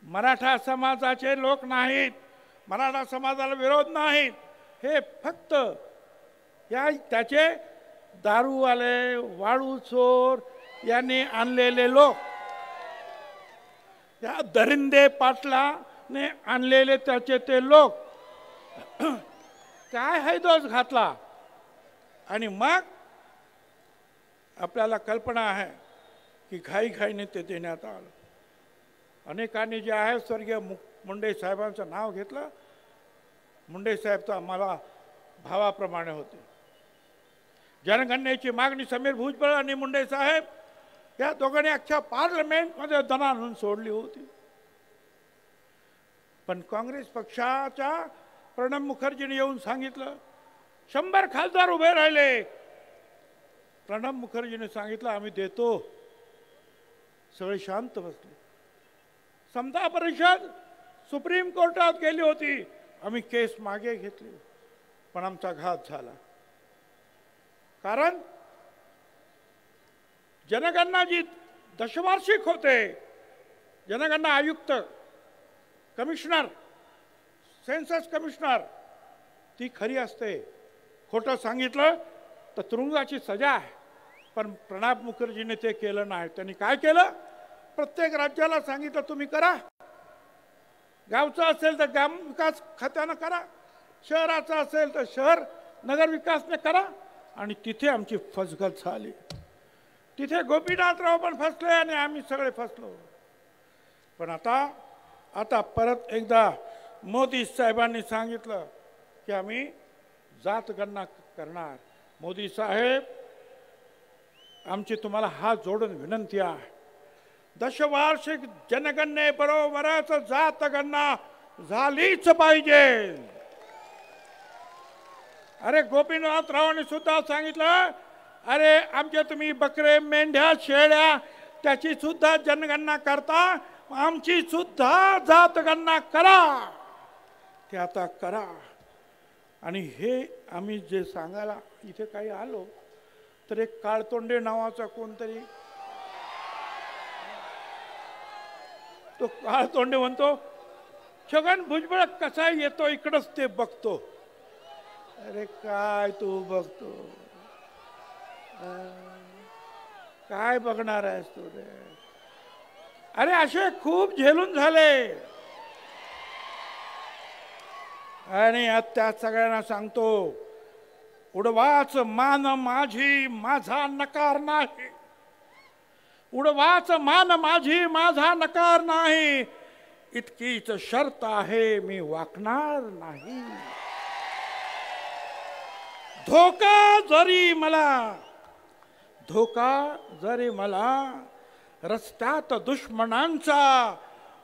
मराठा समाजाचे लोक नाहीत, मराठा समाजाला विरोध नाहीत. हे फक्त त्याचे दारूवाले, वाळू चोर यांनी आणलेले लोक, या दरिंदे पाटलाने आणलेले त्याचे ते लोक काय हैदोस घातला. आणि मग आपल्याला कल्पना आहे की घाईघाईने ते देण्यात आलं. अनेकांनी जे आहे स्वर्गीय मुंडे साहेबांचं नाव घेतलं. मुंडे साहेब तर आम्हाला भावाप्रमाणे होते. जनगणनेची मागणी समीर भुजबळ आणि मुंडे साहेब या दोघांनी अख्ख्या पार्लमेंटमध्ये दणाणून सोडली होती. पण काँग्रेस पक्षाच्या प्रणब मुखर्जीने येऊन सांगितलं, 100 खासदार उभे राहिले. प्रणब मुखर्जीने सांगितलं आम्ही देतो. सगळे शांत बसले. समता परिषद सुप्रीम कोर्टात गेली होती. आम्ही केस मागे घेतली पण आमचा घात झाला. कारण जनगणना जी दशवार्षिक होते, जनगणना आयुक्त, कमिशनर, सेन्सस कमिशनर ती खरी असते. खोटं सांगितलं तर तुरुंगाची सजा आहे. पण प्रणब मुखर्जीने ते केलं नाही. त्यांनी काय केलं? प्रत्येक राज्याला सांगितलं तुम्ही करा. गावचं असेल तर ग्राम विकास खात्यानं करा, शहराचं असेल तर शहर नगर विकासने करा. आणि तिथे आमची फसगत झाली. तिथे गोपीनाथराव पण फसले आणि आम्ही सगळे फसलो. पण आता परत एकदा मोदी साहेबांनी सांगितलं की आम्ही जातगणना करणार. मोदी साहेब, आमची तुम्हाला हात जोडून विनंती आहे, दशवार्षिक जनगणनेबरोबरच जातगणना झालीच पाहिजे. अरे गोपीनाथरावांनी सुद्धा सांगितलं, अरे आमच्या तुम्ही बकरे, मेंढ्या, शेळ्या त्याची सुद्धा जनगणना करता, आमची सुद्धा जातगणना करा. ते आता करा. आणि हे आम्ही जे सांगायला इथे काही आलो तर एक काळतोंडे नावाचा कोणतरी तो काळतोंडे म्हणतो छगन भुजबळ कसा येतो इकडंच ते बघतो. अरे काय तू बघतो, काय बघणार आहेस तू रे? अरे असे खूप झेलून झाले. आणि त्या सगळ्यांना सांगतो, उडवाच मान माझी माझा नकार नाही. उडवाच मान माझी माझा नकार नाही. इतकीच शर्त आहे मी वाकणार नाही. धोका जरी मला रस्त्यात दुश्मनांचा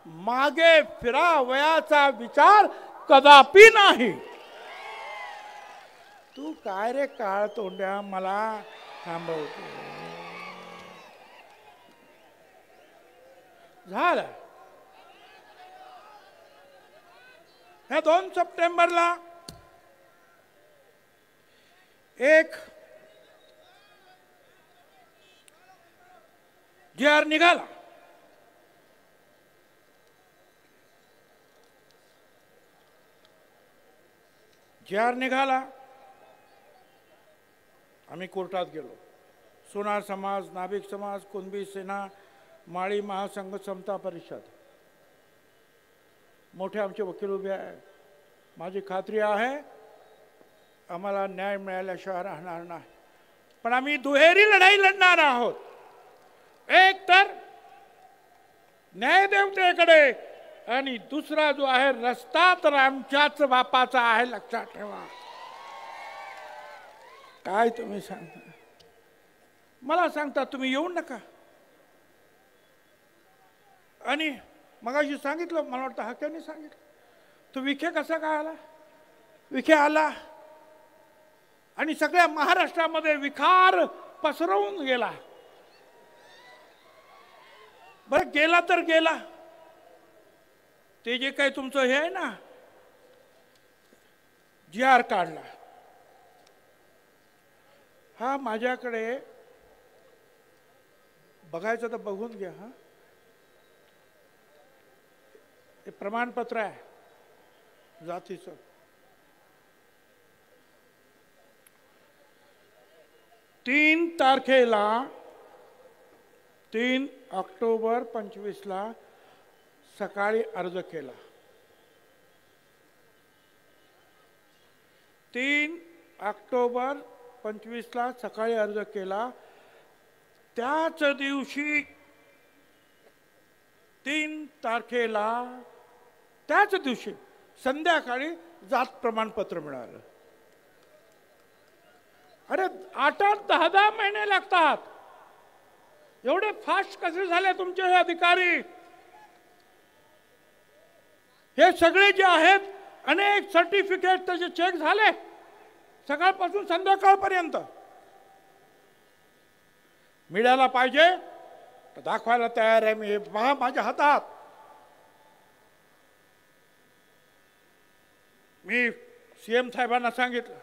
मागे फिरावयाचा विचार कदापि नाही. तू काय रे काळ तोंड्या मला थांबवतो? झालं. ह्या 2 सप्टेंबरला एक GR निघाला. GR निघाला. आम्ही कोर्टात गेलो. सोनार समाज, नाभिक समाज, कुणबी सेना, माळी महासंघ, समता परिषद, मोठे आमचे वकील उभे आहे. माझी खात्री आहे आम्हाला न्याय मिळाल्याशिवाय राहणार नाही. पण आम्ही दुहेरी लढाई लढणार आहोत. एक तर न्यायदेवतेकडे आणि दुसरा जो आहे रस्ता तर आमच्याच बापाचा आहे, लक्षात ठेवा. काय तुम्ही सांगता? मला सांगता तुम्ही येऊ नका. आणि मगाशी सांगितलं, मला वाटतं हाक्याने सांगितलं. तो विखे कसा काय आला? विखे आला आणि सगळ्या महाराष्ट्रामध्ये विखार पसरवून गेला. बरं गेला तर गेला. ते जे काही तुमचं हे आहे ना, GR काढला, हा माझ्याकडे बघायचं तर बघून घ्या. हा हे प्रमाणपत्र आहे जातीचं. तीन तारखेला 3 ऑक्टोबर 25ला सकाळी अर्ज केला. 3 ऑक्टोबर 25ला सकाळी अर्ज केला. त्याच दिवशी 3 तारखेला त्याच दिवशी संध्याकाळी जात प्रमाणपत्र मिळालं. अरे 8-8, 10-10 महिने लागतात. एवढे फास्ट कसे झाले तुमचे हे अधिकारी? हे सगळे जे आहेत, अनेक सर्टिफिकेट त्याचे चेक झाले सकाळपासून संध्याकाळपर्यंत. मिळायला पाहिजे तर दाखवायला तयार आहे मी. हे पहा माझ्या हातात. मी CM साहेबांना सांगितलं,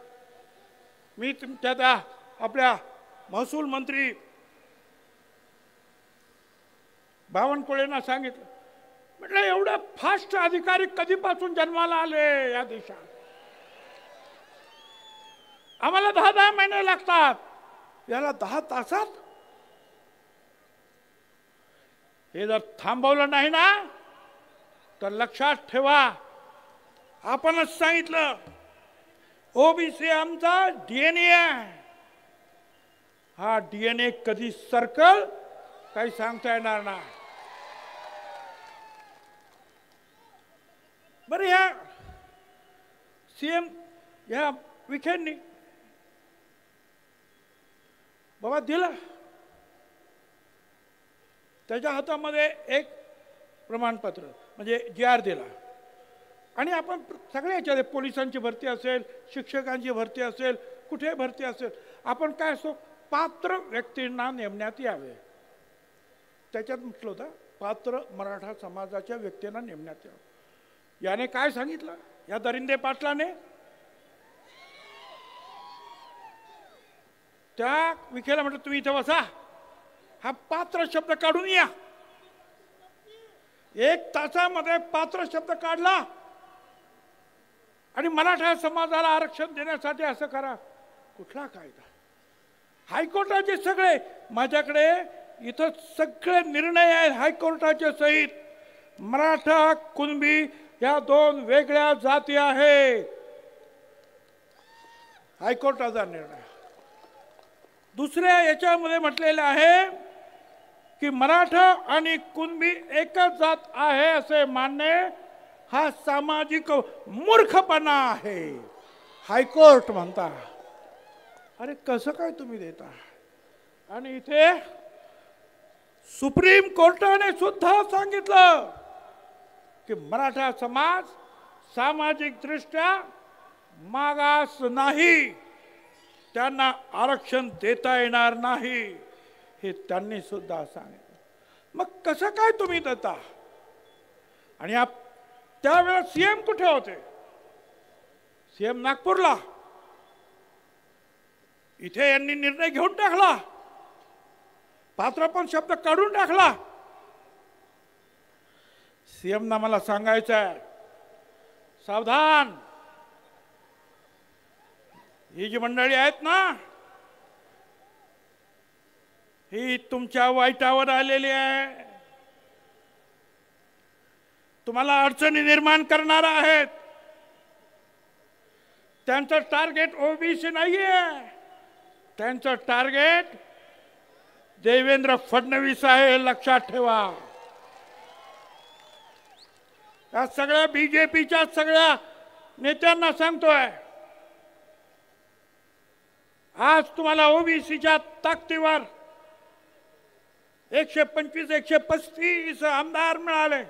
मी तुमच्या त्या आपल्या महसूल मंत्री बावनकुळेंना सांगितलं, म्हटलं एवढा फास्ट अधिकारी कधीपासून जन्माला आले या देशात? आम्हाला 10-10 महिने लागतात, याला 10 तासात. हे जर थांबवलं नाही ना तर लक्षात ठेवा, आपणच सांगितलं ओबीसी आमचा DNA आहे. हा DNA कधी सर्कल काही सांगता येणार नाही. बरं ह्या CM ह्या विखेंनी बाबा दिला, त्याच्या हातामध्ये एक प्रमाणपत्र म्हणजे GR दिला. आणि आपण सगळ्या याच्यात पोलिसांची भरती असेल, शिक्षकांची भरती असेल, कुठे भरती असेल, आपण काय असतो, पात्र व्यक्तींना नेमण्यात यावे. त्याच्यात म्हटलं होतं पात्र मराठा समाजाच्या व्यक्तींना नेमण्यात यावं. याने काय सांगितलं या दरिंदे पाटलाने? त्या विखेला म्हटलं तुम्ही इथं बसा, हा पात्र शब्द काढून या. 1 तासामध्ये पात्र शब्द काढला आणि मराठा समाजाला आरक्षण देण्यासाठी असं करा. कुठला कायदा? हायकोर्टाचे सगळे माझ्याकडे इथं सगळे निर्णय आहेत हायकोर्टाचे सहित. मराठा कुणबी या 2 वेगळ्या जाती आहेत. हायकोर्टाचा निर्णय. दुसऱ्या याच्यामध्ये म्हटलेलं आहे की मराठा आणि कुणबी एकच जात आहे असे मानणे हा सामाजिक मूर्खपणा आहे, हायकोर्ट म्हणता. अरे कसं काय तुम्ही देता? आणि इथे सुप्रीम कोर्टाने सुद्धा सांगितलं की मराठा समाज सामाजिक दृष्ट्या मागास नाही, त्यांना आरक्षण देता येणार नाही, हे त्यांनी सुद्धा सांगितलं. मग कसं काय तुम्ही देता? आणि त्यावेळेला CM कुठे होते? CM नागपूरला. इथे यांनी निर्णय घेऊन टाकला, पात्र पण शब्द काढून टाकला. CM ना मला सांगायचं आहे, सावधान, ही जी मंडळी आहेत ना, ही तुमच्या वाईटावर आलेली आहे, तुम्हाला अडचणी निर्माण करणार आहेत. त्यांचं टार्गेट ओबीसी नाहीये, त्यांचं टार्गेट देवेंद्र फडणवीस आहे, लक्षात ठेवा. या सगळ्या BJPच्या सगळ्या नेत्यांना सांगतोय, आज तुम्हाला ओबीसीच्या ताकदीवर 125-135 आमदार मिळाले.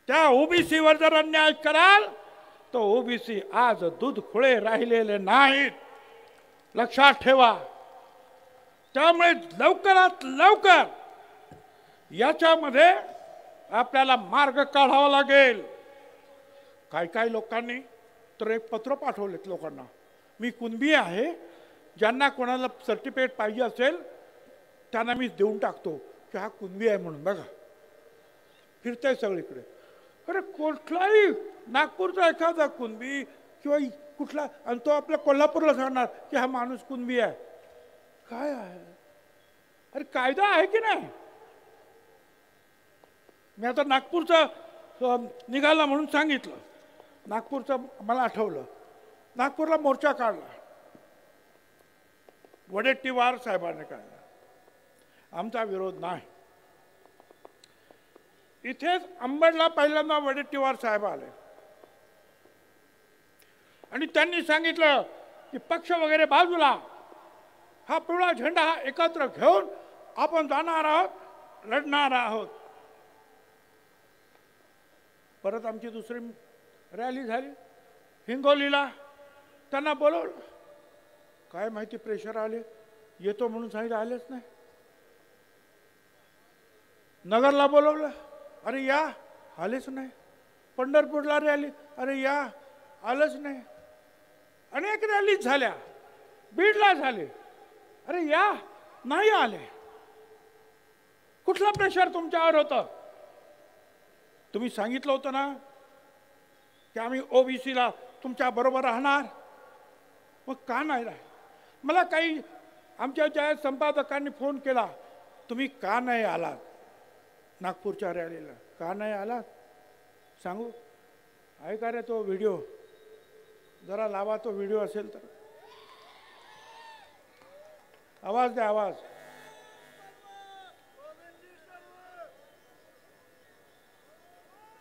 त्या ओबीसीवर जर अन्याय कराल तर ओबीसी आज दूध खुळे राहिलेले नाहीत, लक्षात ठेवा. त्यामुळे लवकरात लवकर याच्यामध्ये आपल्याला मार्ग काढावा लागेल. काही लोकांनी तर एक पत्र पाठवलेत लोकांना, मी कुणबी आहे, ज्यांना कोणाला सर्टिफिकेट पाहिजे असेल त्यांना मी देऊन टाकतो की हा कुणबी आहे म्हणून. बघा फिरतंय सगळीकडे. अरे कुठलाही नागपूरचा एखादा कुणबी किंवा कुठला, आणि तो आपल्या कोल्हापूरला सांगणार की हा माणूस कुणबी आहे. काय आहे? अरे कायदा आहे की नाही? मी आता नागपूरचा निघाला म्हणून सांगितलं, नागपूरचं मला आठवलं. नागपूरला मोर्चा काढला, वडेट्टीवार साहेबांनी काढला. आमचा विरोध नाही. इथेच अंबडला पहिल्यांदा वडेट्टीवार साहेब आले आणि त्यांनी सांगितलं की पक्ष वगैरे बाजूला, हा पिवळा झेंडा हा एकत्र घेऊन आपण जाणार आहोत, लढणार आहोत. परत आमची दुसरी रॅली झाली हिंगोलीला. त्यांना बोलवलं, काय माहिती प्रेशर आले, येतो म्हणून सांगितलं, आलेच नाही. नगरला बोलवलं, अरे या, आलेच नाही. पंढरपूरला रॅली, अरे या, आलंच नाही. अनेक रॅलीज झाल्या, बीडला झाले, अरे या, नाही आले. कुठला प्रेशर तुमच्यावर होतं? तुम्ही सांगितलं होतं ना की आम्ही ओबीसीला तुमच्या बरोबर राहणार, मग का नाही राह? मला काही आमच्या ज्या संपादकांनी फोन केला, तुम्ही का नाही आलात नागपूरच्या रॅलीला, का नाही आलात सांगू? ऐका रे तो व्हिडिओ, जरा लावा तो व्हिडिओ असेल तर. आवाज द्या, आवाज.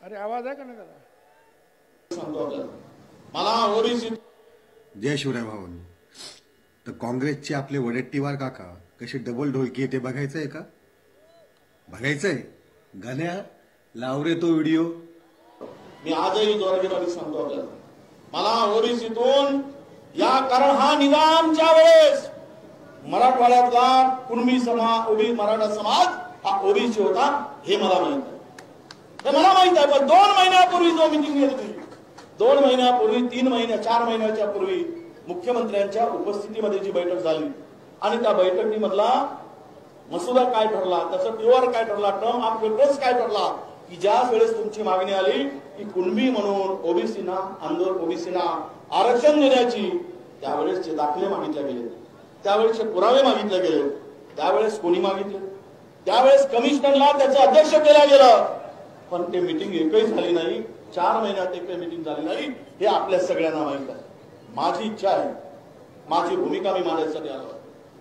अरे आवाज आहे का नाही त्याला? मला ओबीसी. जय शिवराय भावांनो. तर काँग्रेसचे आपले वडेट्टीवार काका कसे डबल ढोलकी ते बघायचंय का? बघायचंय? गाण्या लाव रे तो व्हिडिओ. मी आजही जोराजोराने सांगतो आपल्याला, मला ओबीसीतून या, कारण हा निजामच्या वेळेस मराठवाड्यातला कुणबी समाज, मराठा समाज हा ओबीसी होता, हे मला माहित आहे. हे मला माहित आहे. पण 2 महिन्यापूर्वी जो मिटिंग घेतली, 2 महिन्यापूर्वी, 3 महिन्या, 4 महिन्याच्या पूर्वी मुख्यमंत्र्यांच्या उपस्थितीमध्ये जी बैठक झाली आणि त्या बैठकीमधला मसुदा काय ठरला, त्याचा टीओआर काय ठरला, टर्म ऑफ रेफरन्स काय ठरला, की ज्या वेळेस तुमची मागणी आली की कुणबी म्हणून ओबीसीना, आंदोलन ओबीसीना आरक्षण देण्याची, त्यावेळेसचे दाखले मागितले गेले, त्यावेळेसचे पुरावे मागितले गेले. त्यावेळेस कोणी मागितले? त्यावेळेस कमिशनरला त्याचं अध्यक्ष केलं गेलं, पण ते मीटिंग एकही झाली नाही. 4 महिन्यात एकही मीटिंग झाली नाही, हे आपल्या सगळ्यांना माहित आहे. माझी इच्छा आहे, माझी भूमिका मी मांडण्यासाठी आलो.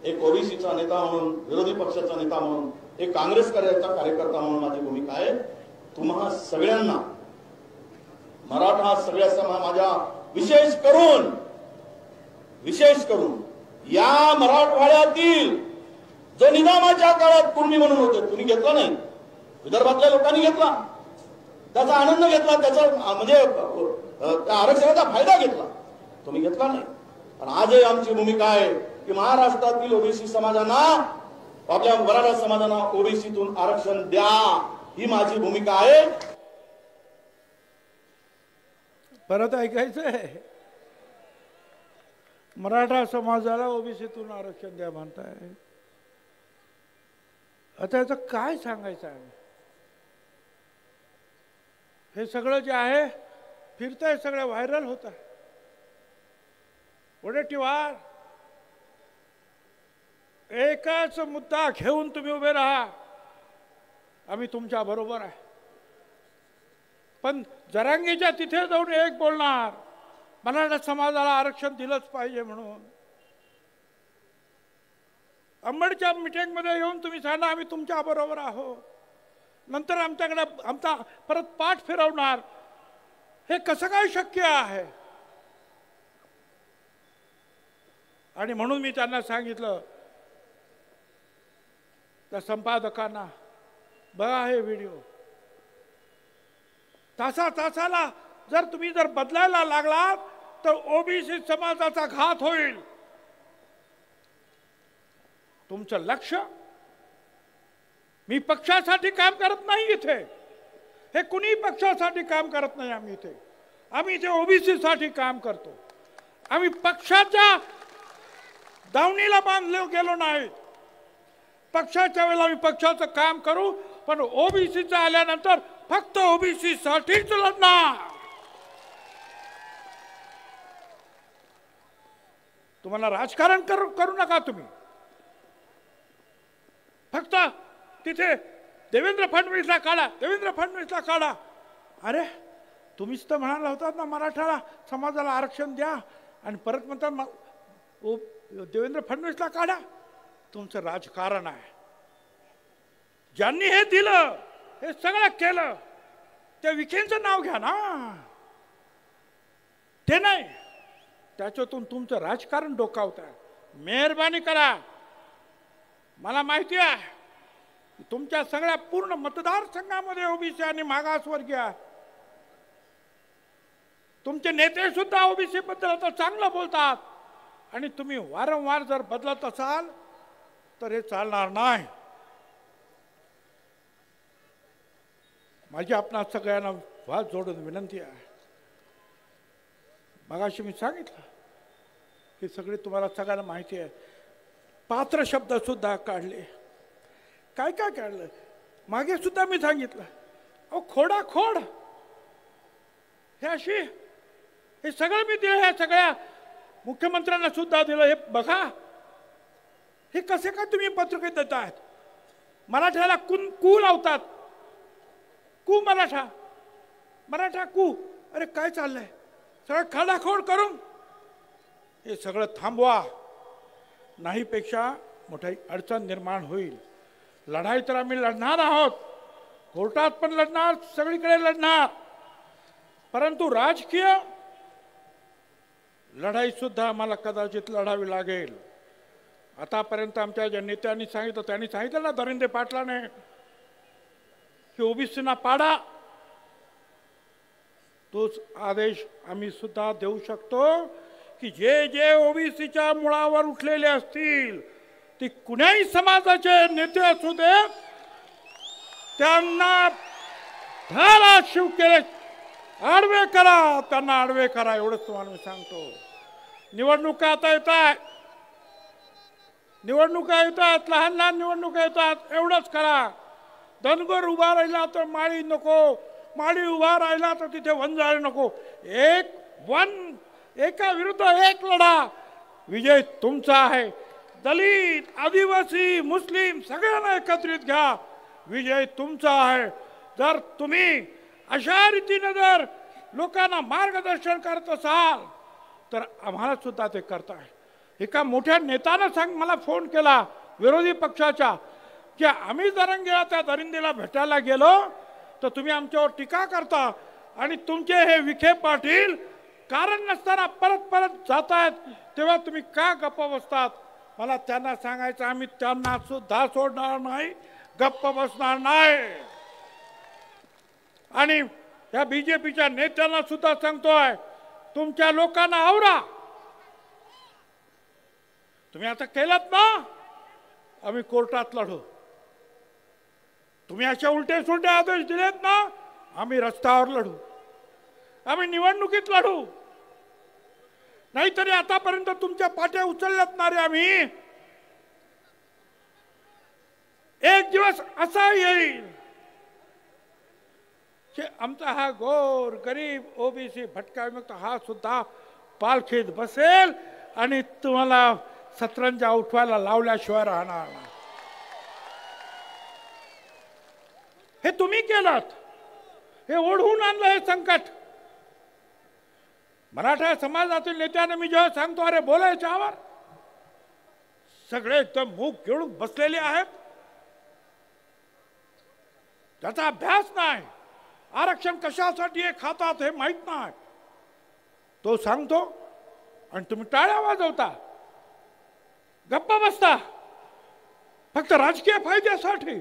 एक ओबीसीचा नेता म्हणून, विरोधी पक्षाचा नेता म्हणून, एक काँग्रेस कार्यकर्ता म्हणून माझी भूमिका आहे. तुम्हा सगळ्यांना, मराठा सगळ्या माझ्या विशेष करून या मराठवाड्यातील जो निजामाच्या काळात कुणबी म्हणून होते, तुम्ही घेतला नाही, विदर्भातल्या लोकांनी घेतला, त्याचा आनंद घेतला, त्याचा म्हणजे त्या आरक्षणाचा फायदा घेतला, तुम्ही घेतला नाही. पण आजही आमची भूमिका आहे की महाराष्ट्रातील ओबीसी समाजांना, आपल्या मराठा समाजांना ओबीसीतून आरक्षण द्या, ही माझी भूमिका आहे. परत ऐकायचंय, मराठा समाजाला ओबीसीतून आरक्षण द्या म्हणताय. आता याचं काय सांगायचं आहे? हे सगळं जे आहे फिरतंय, सगळं व्हायरल होत आहे. वडेट्टीवार, एकच मुद्दा घेऊन तुम्ही उभे राहा, आम्ही तुमच्या बरोबर आहे. पण जरांगीच्या तिथे जाऊन एक बोलणार, मराठा समाजाला आरक्षण दिलंच पाहिजे म्हणून. अंबडच्या मीटिंगमध्ये येऊन तुम्ही सांगा आम्ही तुमच्या बरोबर आहोत, नंतर आमच्याकडे आमचा परत पाठ फिरवणार, हे कसं काय शक्य आहे? आणि म्हणून मी त्यांना सांगितलं, त्या संपादकांना, बघा हे व्हिडिओ, तासाला जर तुम्ही बदलायला लागलात तर ओबीसी समाजाचा घात होईल. तुमचं लक्ष, मी पक्षासाठी काम करत नाही इथे, हे कुणी पक्षासाठी काम करत नाही. आम्ही इथे ओबीसी साठी काम करतो. आम्ही पक्षाच्या दावणीला बांधले गेलो नाही. पक्षाच्या वेळेला आम्ही पक्षाचं काम करू, पण ओबीसीचं आल्यानंतर फक्त ओबीसी साठीच लढणार. तुम्हाला राजकारण करू नका. तुम्ही फक्त तिथे देवेंद्र फडणवीसला काढा. अरे तुम्हीच तर म्हणाला होतात ना मराठा समाजाला आरक्षण द्या, आणि परत म्हणतात देवेंद्र फडणवीसला काढा. तुमचं राजकारण आहे. ज्यांनी हे दिलं, हे सगळं केलं, त्या विखेंचं नाव घ्या ना. ते नाही, त्याच्यातून तुमचं राजकारण डोकावत आहे. मेहरबानी करा. मला माहिती आहे तुमच्या सगळ्या पूर्ण मतदारसंघामध्ये ओबीसी आणि मागासवर्गीय आहे. तुमचे नेते सुद्धा ओबीसी बद्दल आता चांगलं बोलतात, आणि तुम्ही वारंवार जर बदलत असाल तर हे चालणार नाही. माझी आपणा सगळ्यांना हात जोडून विनंती आहे. मगाशी मी सांगितलं की सगळे तुम्हाला सगळ्यांना माहिती आहे. पात्र शब्द सुद्धा काढले, काय काढलं मागे सुद्धा मी सांगितलं. अहो खोड हे सगळं मी दिलं. ह्या सगळ्या मुख्यमंत्र्यांना सुद्धा दिलं. हे बघा, हे कसे काय तुम्ही पत्रके देतायत? मराठ्याला कू लावतात. कू मराठा कू. अरे काय चाललंय? सगळं खाडाखोड करून हे सगळं थांबवा. नाहीपेक्षा मोठी अडचण निर्माण होईल. लढाई तर आम्ही लढणार आहोत, कोर्टात पण लढणार, सगळीकडे लढणार, परंतु राजकीय लढाई सुद्धा आम्हाला कदाचित लढावी लागेल. आतापर्यंत आमच्या ज्या नेत्यांनी सांगितलं, त्यांनी सांगितलं ना धरिंदे पाटलाने की ओबीसीना पाडा, तोच आदेश आम्ही सुद्धा देऊ शकतो की जे ओबीसीच्या मुळावर उठलेले असतील, ती कुणाही समाजाचे नेते असू दे, त्यांना धारा शिव केले आडवे करा, त्यांना आडवे करा. एवढंच तुम्हाला मी सांगतो. निवडणुका आता येतात, लहान लहान निवडणुका येतात. एवढंच करा. धनगर उभा राहिला तर माळी नको, माळी उभा राहिला तर तिथे वंजाळे नको. एका विरुद्ध एक लढा. विजय तुमचा आहे. दलित, आदिवासी, मुस्लिम सगळ्यांना एकत्रित घ्या. विजय तुमचा आहे. जर तुम्ही अशा रीतीने जर लोकांना मार्गदर्शन करत असाल तर आम्हाला सुद्धा ते करताय. एका मोठ्या नेत्यानं मला फोन केला विरोधी पक्षाच्या, की आम्ही जरंगेला त्या दरिंदेला भेटायला गेलो तर तुम्ही आमच्यावर टीका करता, आणि तुमचे हे विखे पाटील कारण नसताना परत जातायत, तेव्हा तुम्ही का गप्प बसतात? मला त्यांना सांगायचं, आम्ही त्यांना सुद्धा सोडणार नाही, गप्प बसणार नाही. आणि या बीजेपीच्या नेत्यांना सुद्धा सांगतोय, तुमच्या लोकांना आवरा. तुम्ही आता केलात ना, आम्ही कोर्टात लढू. तुम्ही अशा उलटे सुलटे आदेश दिलेत ना, आम्ही रस्त्यावर लढू, आम्ही निवडणुकीत लढू. नाहीतरी आतापर्यंत तुमच्या पाट्या उचलल्यात ना रे आम्ही. एक दिवस असा येईल की आमचा हा गोर गरीब ओबीसी भटका विमुक्त हा सुद्धा पालखीत बसेल, आणि तुम्हाला सतरंजा उठवायला लावल्याशिवाय राहणार नाही. हे तुम्ही केलात. हे ओढवून आणलं हे संकट. मराठा समाजातील नेत्यांना मी जेव्हा सांगतो, अरे बोलायच्यावर सगळे एकदम मूग गिळून बसलेले आहेत. त्याचा अभ्यास नाही, आरक्षण कशासाठी हे खातात हे माहित नाही. तो सांगतो आणि तुम्ही टाळ्या वाजवता, गप्प बसता फक्त राजकीय फायद्यासाठी.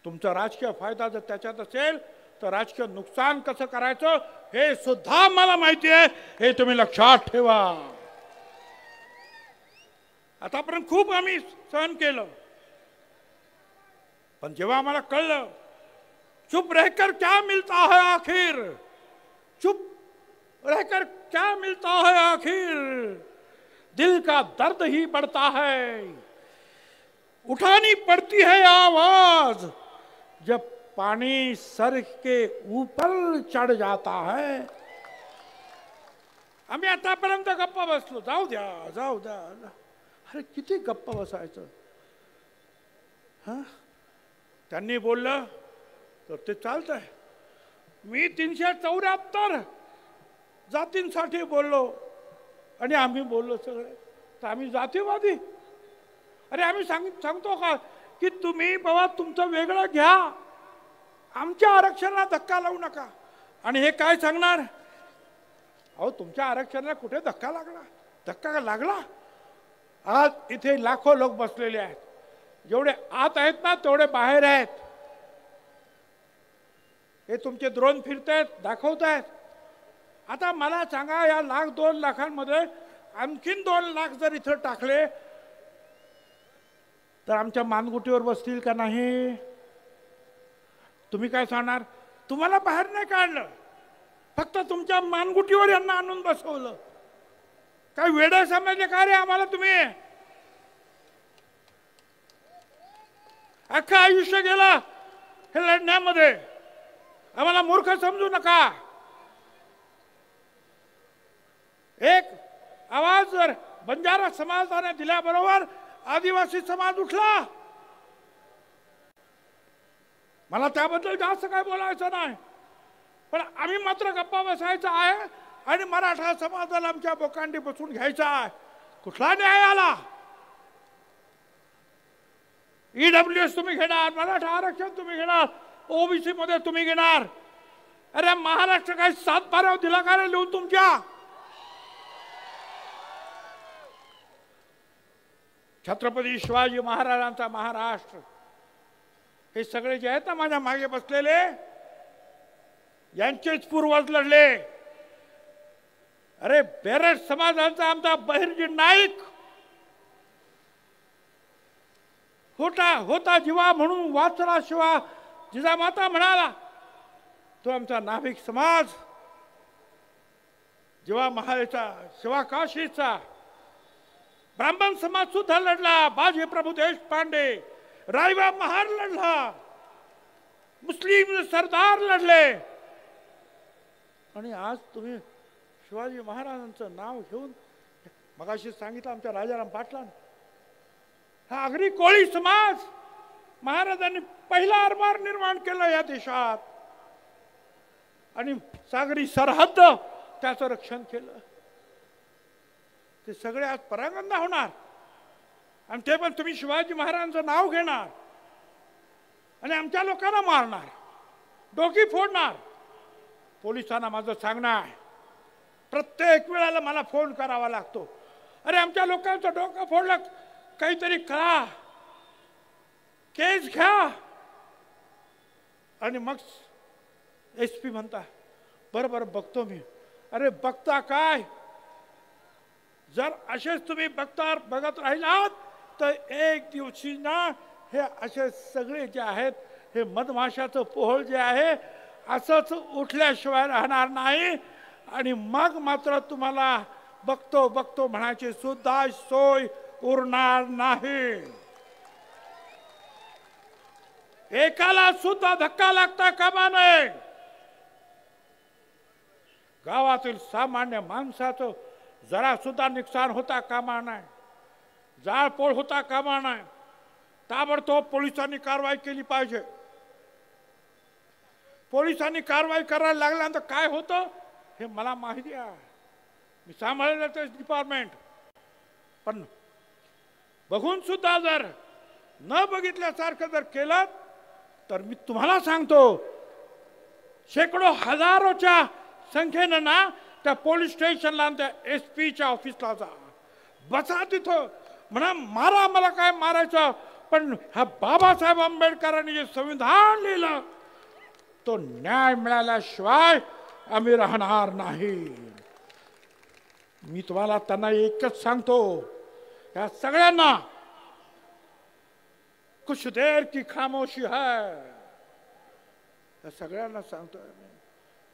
तुमचा राजकीय फायदा जर त्याच्यात असेल तर राजकीय नुकसान कसं करायचं हे सुद्धा मला माहिती आहे, हे तुम्ही लक्षात ठेवा. आतापर्यंत खूप आम्ही सहन केलं, पण जेव्हा आम्हाला कळलं चुप रहकर क्या मिलता है आखिर, चुप रहकर क्या मिलता है आखिर, दिल का दर्द ही बढ़ता है, उठानी पड़ती है आवाज जब पानी सर के ऊपर चढ़ जाता है. आम्ही आतापर्यंत गप्प बसलो, जाऊ द्या जाऊ द्या. अरे किती गप्प बसायचं. हा, त्यांनी बोललं तर ते चालतंय. मी 374 जातींसाठी बोललो आणि आम्ही बोललो सगळे, तर आम्ही जातीवादी. अरे आम्ही सांगतो का की तुम्ही बाबा तुमचं वेगळं घ्या, आमच्या आरक्षणाला धक्का लावू नका. आणि हे काय सांगणार, अहो तुमच्या आरक्षणाला कुठे धक्का लागला, धक्का लागला. आज इथे लाखो लोक बसलेले आहेत, जेवढे आत आहेत ना तेवढे बाहेर आहेत. हे तुमचे ड्रोन फिरतायत, दाखवतायत. आता मला सांगा, या 1,00,000-2 लाखांमध्ये आणखीन 2 लाख जर इथं टाकले तर आमच्या मानगुटीवर बसतील का नाही? तुम्ही काय सांगणार? तुम्हाला बाहेर नाही काढलं, फक्त तुमच्या मानगुटीवर यांना आणून बसवलं. काय वेडे समजले का रे आम्हाला तुम्ही? अख्खं आयुष्य गेला हे लढण्यामध्ये, आम्हाला मूर्ख समजू नका. एक आवाज जर बंजारा समाजाने दिल्याबरोबर आदिवासी समाज उठला. मला त्याबद्दल जास्त काय बोलायचं नाही, पण आम्ही मात्र गप्पा बसायचा आहे आणि मराठा समाजाला आमच्या बोकांडी बसून घ्यायचा आहे. कुठला न्याय आला? ईडब्ल्यूएस तुम्ही घेणार, मराठा आरक्षण तुम्ही घेणार, ओबीसी मध्ये तुम्ही घेणार. अरे महाराष्ट्र काही 7-12 दिला का रे लिहून तुमच्या? छत्रपती शिवाजी महाराजांचा महाराष्ट्र, हे सगळे जे आहेत ना माझ्या मागे बसलेले, यांचेच पूर्वज लढले. अरे बेरड समाजांचा आमचा बहिर्जी नाईक होता जीवा म्हणून वाचला शिवा जिजामाता म्हणाला, तो आमचा नाभिक समाज जेव्हा महालेचा शिवा काशीचा ब्राह्मण समाज सुद्धा लढला. बाजी प्रभू देशपांडे, रायबा महार लढला, मुस्लिम सरदार लढले. आणि आज तुम्ही शिवाजी महाराजांचं नाव घेऊन, मगाशी सांगितलं आमच्या राजाराम पाटलांनी, हा आगरी कोळी समाज महाराजांनी पहिला आरमार निर्माण केलं या देशात आणि सागरी सरहद्द त्याचं रक्षण केलं. ते सगळे आज परांगंदा होणार आणि ते पण तुम्ही शिवाजी महाराजांचं नाव घेणार आणि आमच्या लोकांना मारणार, डोकी फोडणार. पोलिसांना माझं सांगणं आहे, प्रत्येक वेळेला मला फोन करावा लागतो, अरे आमच्या लोकांचं डोकं फोडलं, काहीतरी करा, केस घ्या. आणि मग SP म्हणता बरं बरं बघतो मी. अरे बघता काय? जर असेच तुम्ही बघत राहिलात तर एक दिवशी ना हे असे सगळे जे आहेत, हे मधमाशाचं पोहळ जे आहे असंच उठल्याशिवाय राहणार नाही. आणि मग मात्र तुम्हाला बघतो बघतो म्हणायची सुद्धा सोय उरणार नाही. एकाला सुद्धा धक्का लागता कामा नये. गावातील सामान्य माणसाचं जरा सुद्धा नुकसान होता कामा नये, जाळपोळ होता कामा नये. ताबडतोब पोलिसांनी कारवाई केली पाहिजे. पोलिसांनी कारवाई करायला लागल्यानंतर काय होतं हे मला माहिती आहे, मी सांभाळलं ते डिपार्टमेंट. पण बघून सुद्धा जर न बघितल्यासारखं जर केलं तर मी तुम्हाला सांगतो, शेकडो हजारोच्या संख्येनं ना त्या पोलीस स्टेशनला, त्या SP च्या ऑफिसला जा, बसा तिथं, म्हणा मारा, मला काय मारायचं, पण ह्या बाबासाहेब आंबेडकरांनी जे संविधान लिहिलं तो न्याय मिळाल्याशिवाय आम्ही राहणार नाही. मी तुम्हाला त्यांना एकच सांगतो, या सगळ्यांना कुछ देर की खामोशी है, या सगळ्यांना सांगतो.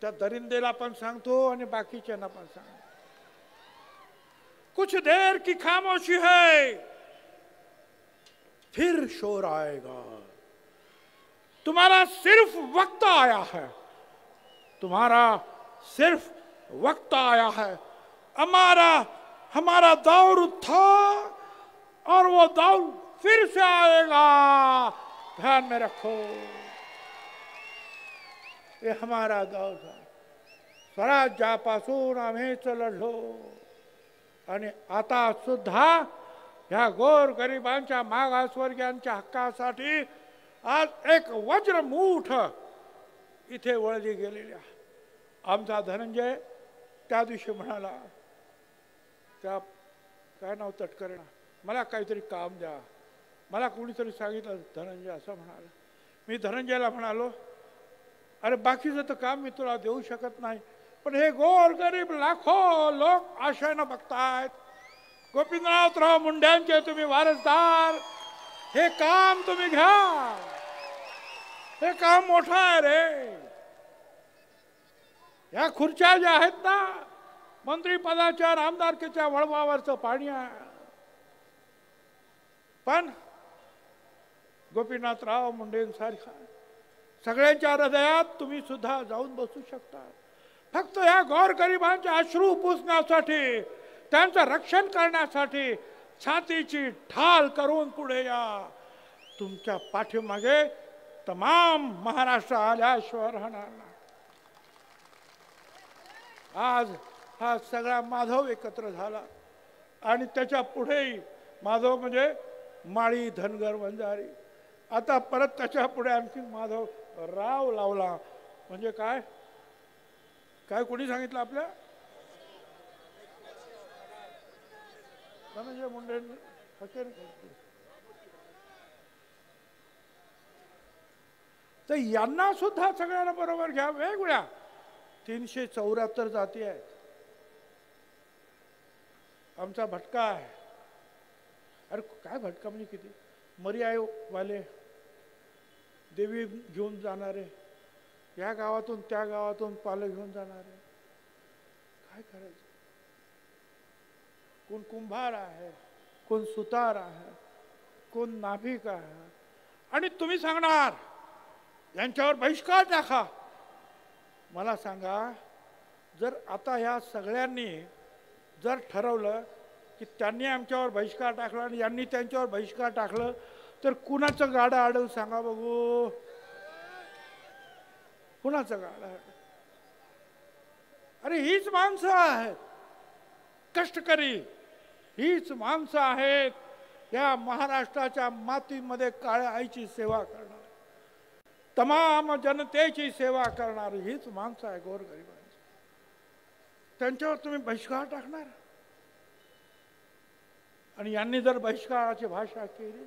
त्या दरिंदेला पण सांगतो आणि बाकीच्यांना पण सांगतो, कुछ देर की खामोशी है फिर शोर आएगा. तुम्हारा सिर्फ वक्त आया है, तुम्हारा सिर्फ वक्त आया है. हमारा दौर था और वो दौर फिर से आएगा, ध्यान में रखो. ये हमारा दौर था. स्वराज्यापासून आम्हीच लढलो आणि आता सुद्धा ह्या गोर गरिबांच्या मागासवर्गीयांच्या हक्कासाठी आज एक वज्रमूठ इथे वळली गेलेली आहे. आमचा धनंजय त्या दिवशी म्हणाला, त्या काय नाव तटकरेना, मला काहीतरी काम द्या. मला कोणीतरी सांगितलं धनंजय असं म्हणाला. मी धनंजयला म्हणालो, अरे बाकीचं तर काम मी तुला देऊ शकत नाही, पण हे गोर गरीब लाखो लोक आशेनं बघतायत. गोपीनाथराव मुंड्यांचे तुम्ही वारसदार, हे काम तुम्ही घ्या. हे काम मोठं आहे रे. या खुर्च्या ज्या आहेत ना, मंत्रीपदाच्या आमदारकीच्या वळवावरचं पाणी आहे. पण गोपीनाथराव मुंडेंसारखा सगळ्यांच्या हृदयात तुम्ही सुद्धा जाऊन बसू शकता. फक्त या गोरगरिबांचे अश्रू पुसण्यासाठी, त्यांचं रक्षण करण्यासाठी छातीची ढाल करून पुढे या. तुमच्या पाठीमागे तमाम महाराष्ट्र आल्याशिवाय राहणार नाही. आज हा सगळा माधव एकत्र झाला आणि त्याच्या पुढेही माधव म्हणजे माळी, धनगर, वंजारी. आता परत त्याच्या पुढे आणखी माधव राव लावला. म्हणजे काय काय कोणी सांगितलं आपल्या धनंजय मुंडे? तर यांना सुद्धा सगळ्यांना बरोबर घ्या. वेगवेगळ्या 374 जाती आहेत. आमचा भटका आहे. अरे काय भटका म्हणजे किती? मर्यावाले, देवी घेऊन जाणारे, या गावातून त्या गावातून पालं घेऊन जाणारे, काय करायचं? कोण कुंभार आहे, कोण सुतार आहे, कोण नाभिक आहे. आणि तुम्ही सांगणार यांच्यावर बहिष्कार टाका. मला सांगा, जर आता या सगळ्यांनी जर ठरवलं की त्यांनी आमच्यावर बहिष्कार टाकला आणि यांनी त्यांच्यावर बहिष्कार टाकलं, तर कुणाचं गाडं अडल सांगा बघू? कुणाचं गाडं? अरे हीच माणसं आहेत कष्टकरी, हीच माणसं आहेत या महाराष्ट्राच्या मातीमध्ये काळ्या आईची सेवा करणार, तमाम जनतेची सेवा करणार हीच माणसं आहे गोरगरिबांची. त्यांच्यावर तुम्ही बहिष्कार टाकणार? आणि यांनी जर बहिष्काराची भाषा केली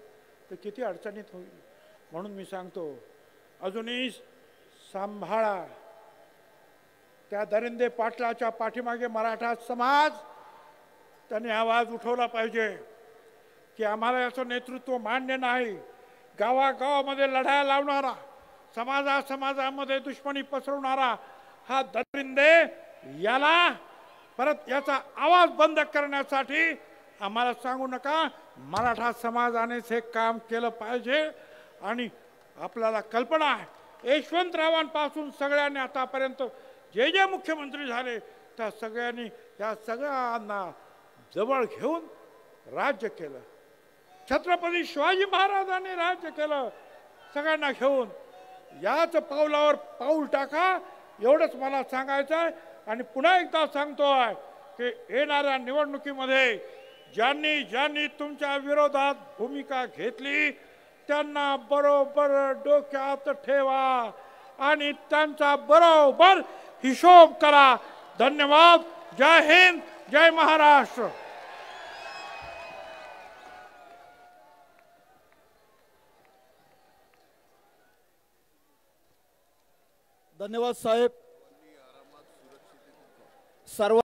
तर किती अडचणीत होईल. म्हणून मी सांगतो, अजूनही सांभाळा. त्या दरिंदे पाटलाच्या पाठीमागे मराठा समाज त्यांनी आवाज उठवला पाहिजे की आम्हाला याचं नेतृत्व मान्य नाही. गावागावामध्ये लढाया लावणारा, समाजामध्ये दुश्मनी पसरवणारा हा दरिंदे, याला परत याचा आवाज बंद करण्यासाठी आम्हाला सांगू नका. मराठा समाजानेच हे काम केलं पाहिजे. आणि आपल्याला कल्पना आहे, यशवंतरावांपासून सगळ्यांनी आतापर्यंत जे जे मुख्यमंत्री झाले त्या सगळ्यांनी या सगळ्यांना जवळ घेऊन राज्य केलं. छत्रपती शिवाजी महाराजांनी राज्य केलं सगळ्यांना घेऊन. याच पावलावर पाऊल टाका, एवढंच मला सांगायचं आहे. आणि पुन्हा एकदा सांगतोय की येणाऱ्या निवडणुकीमध्ये ज्यांनी ज्यांनी तुमच्या विरोधात भूमिका घेतली त्यांना बरोबर डोक्यात ठेवा आणि त्यांचा बरोबर हिशोब करा. धन्यवाद. जय हिंद, जय महाराष्ट्र. धन्यवाद साहेब. सर्व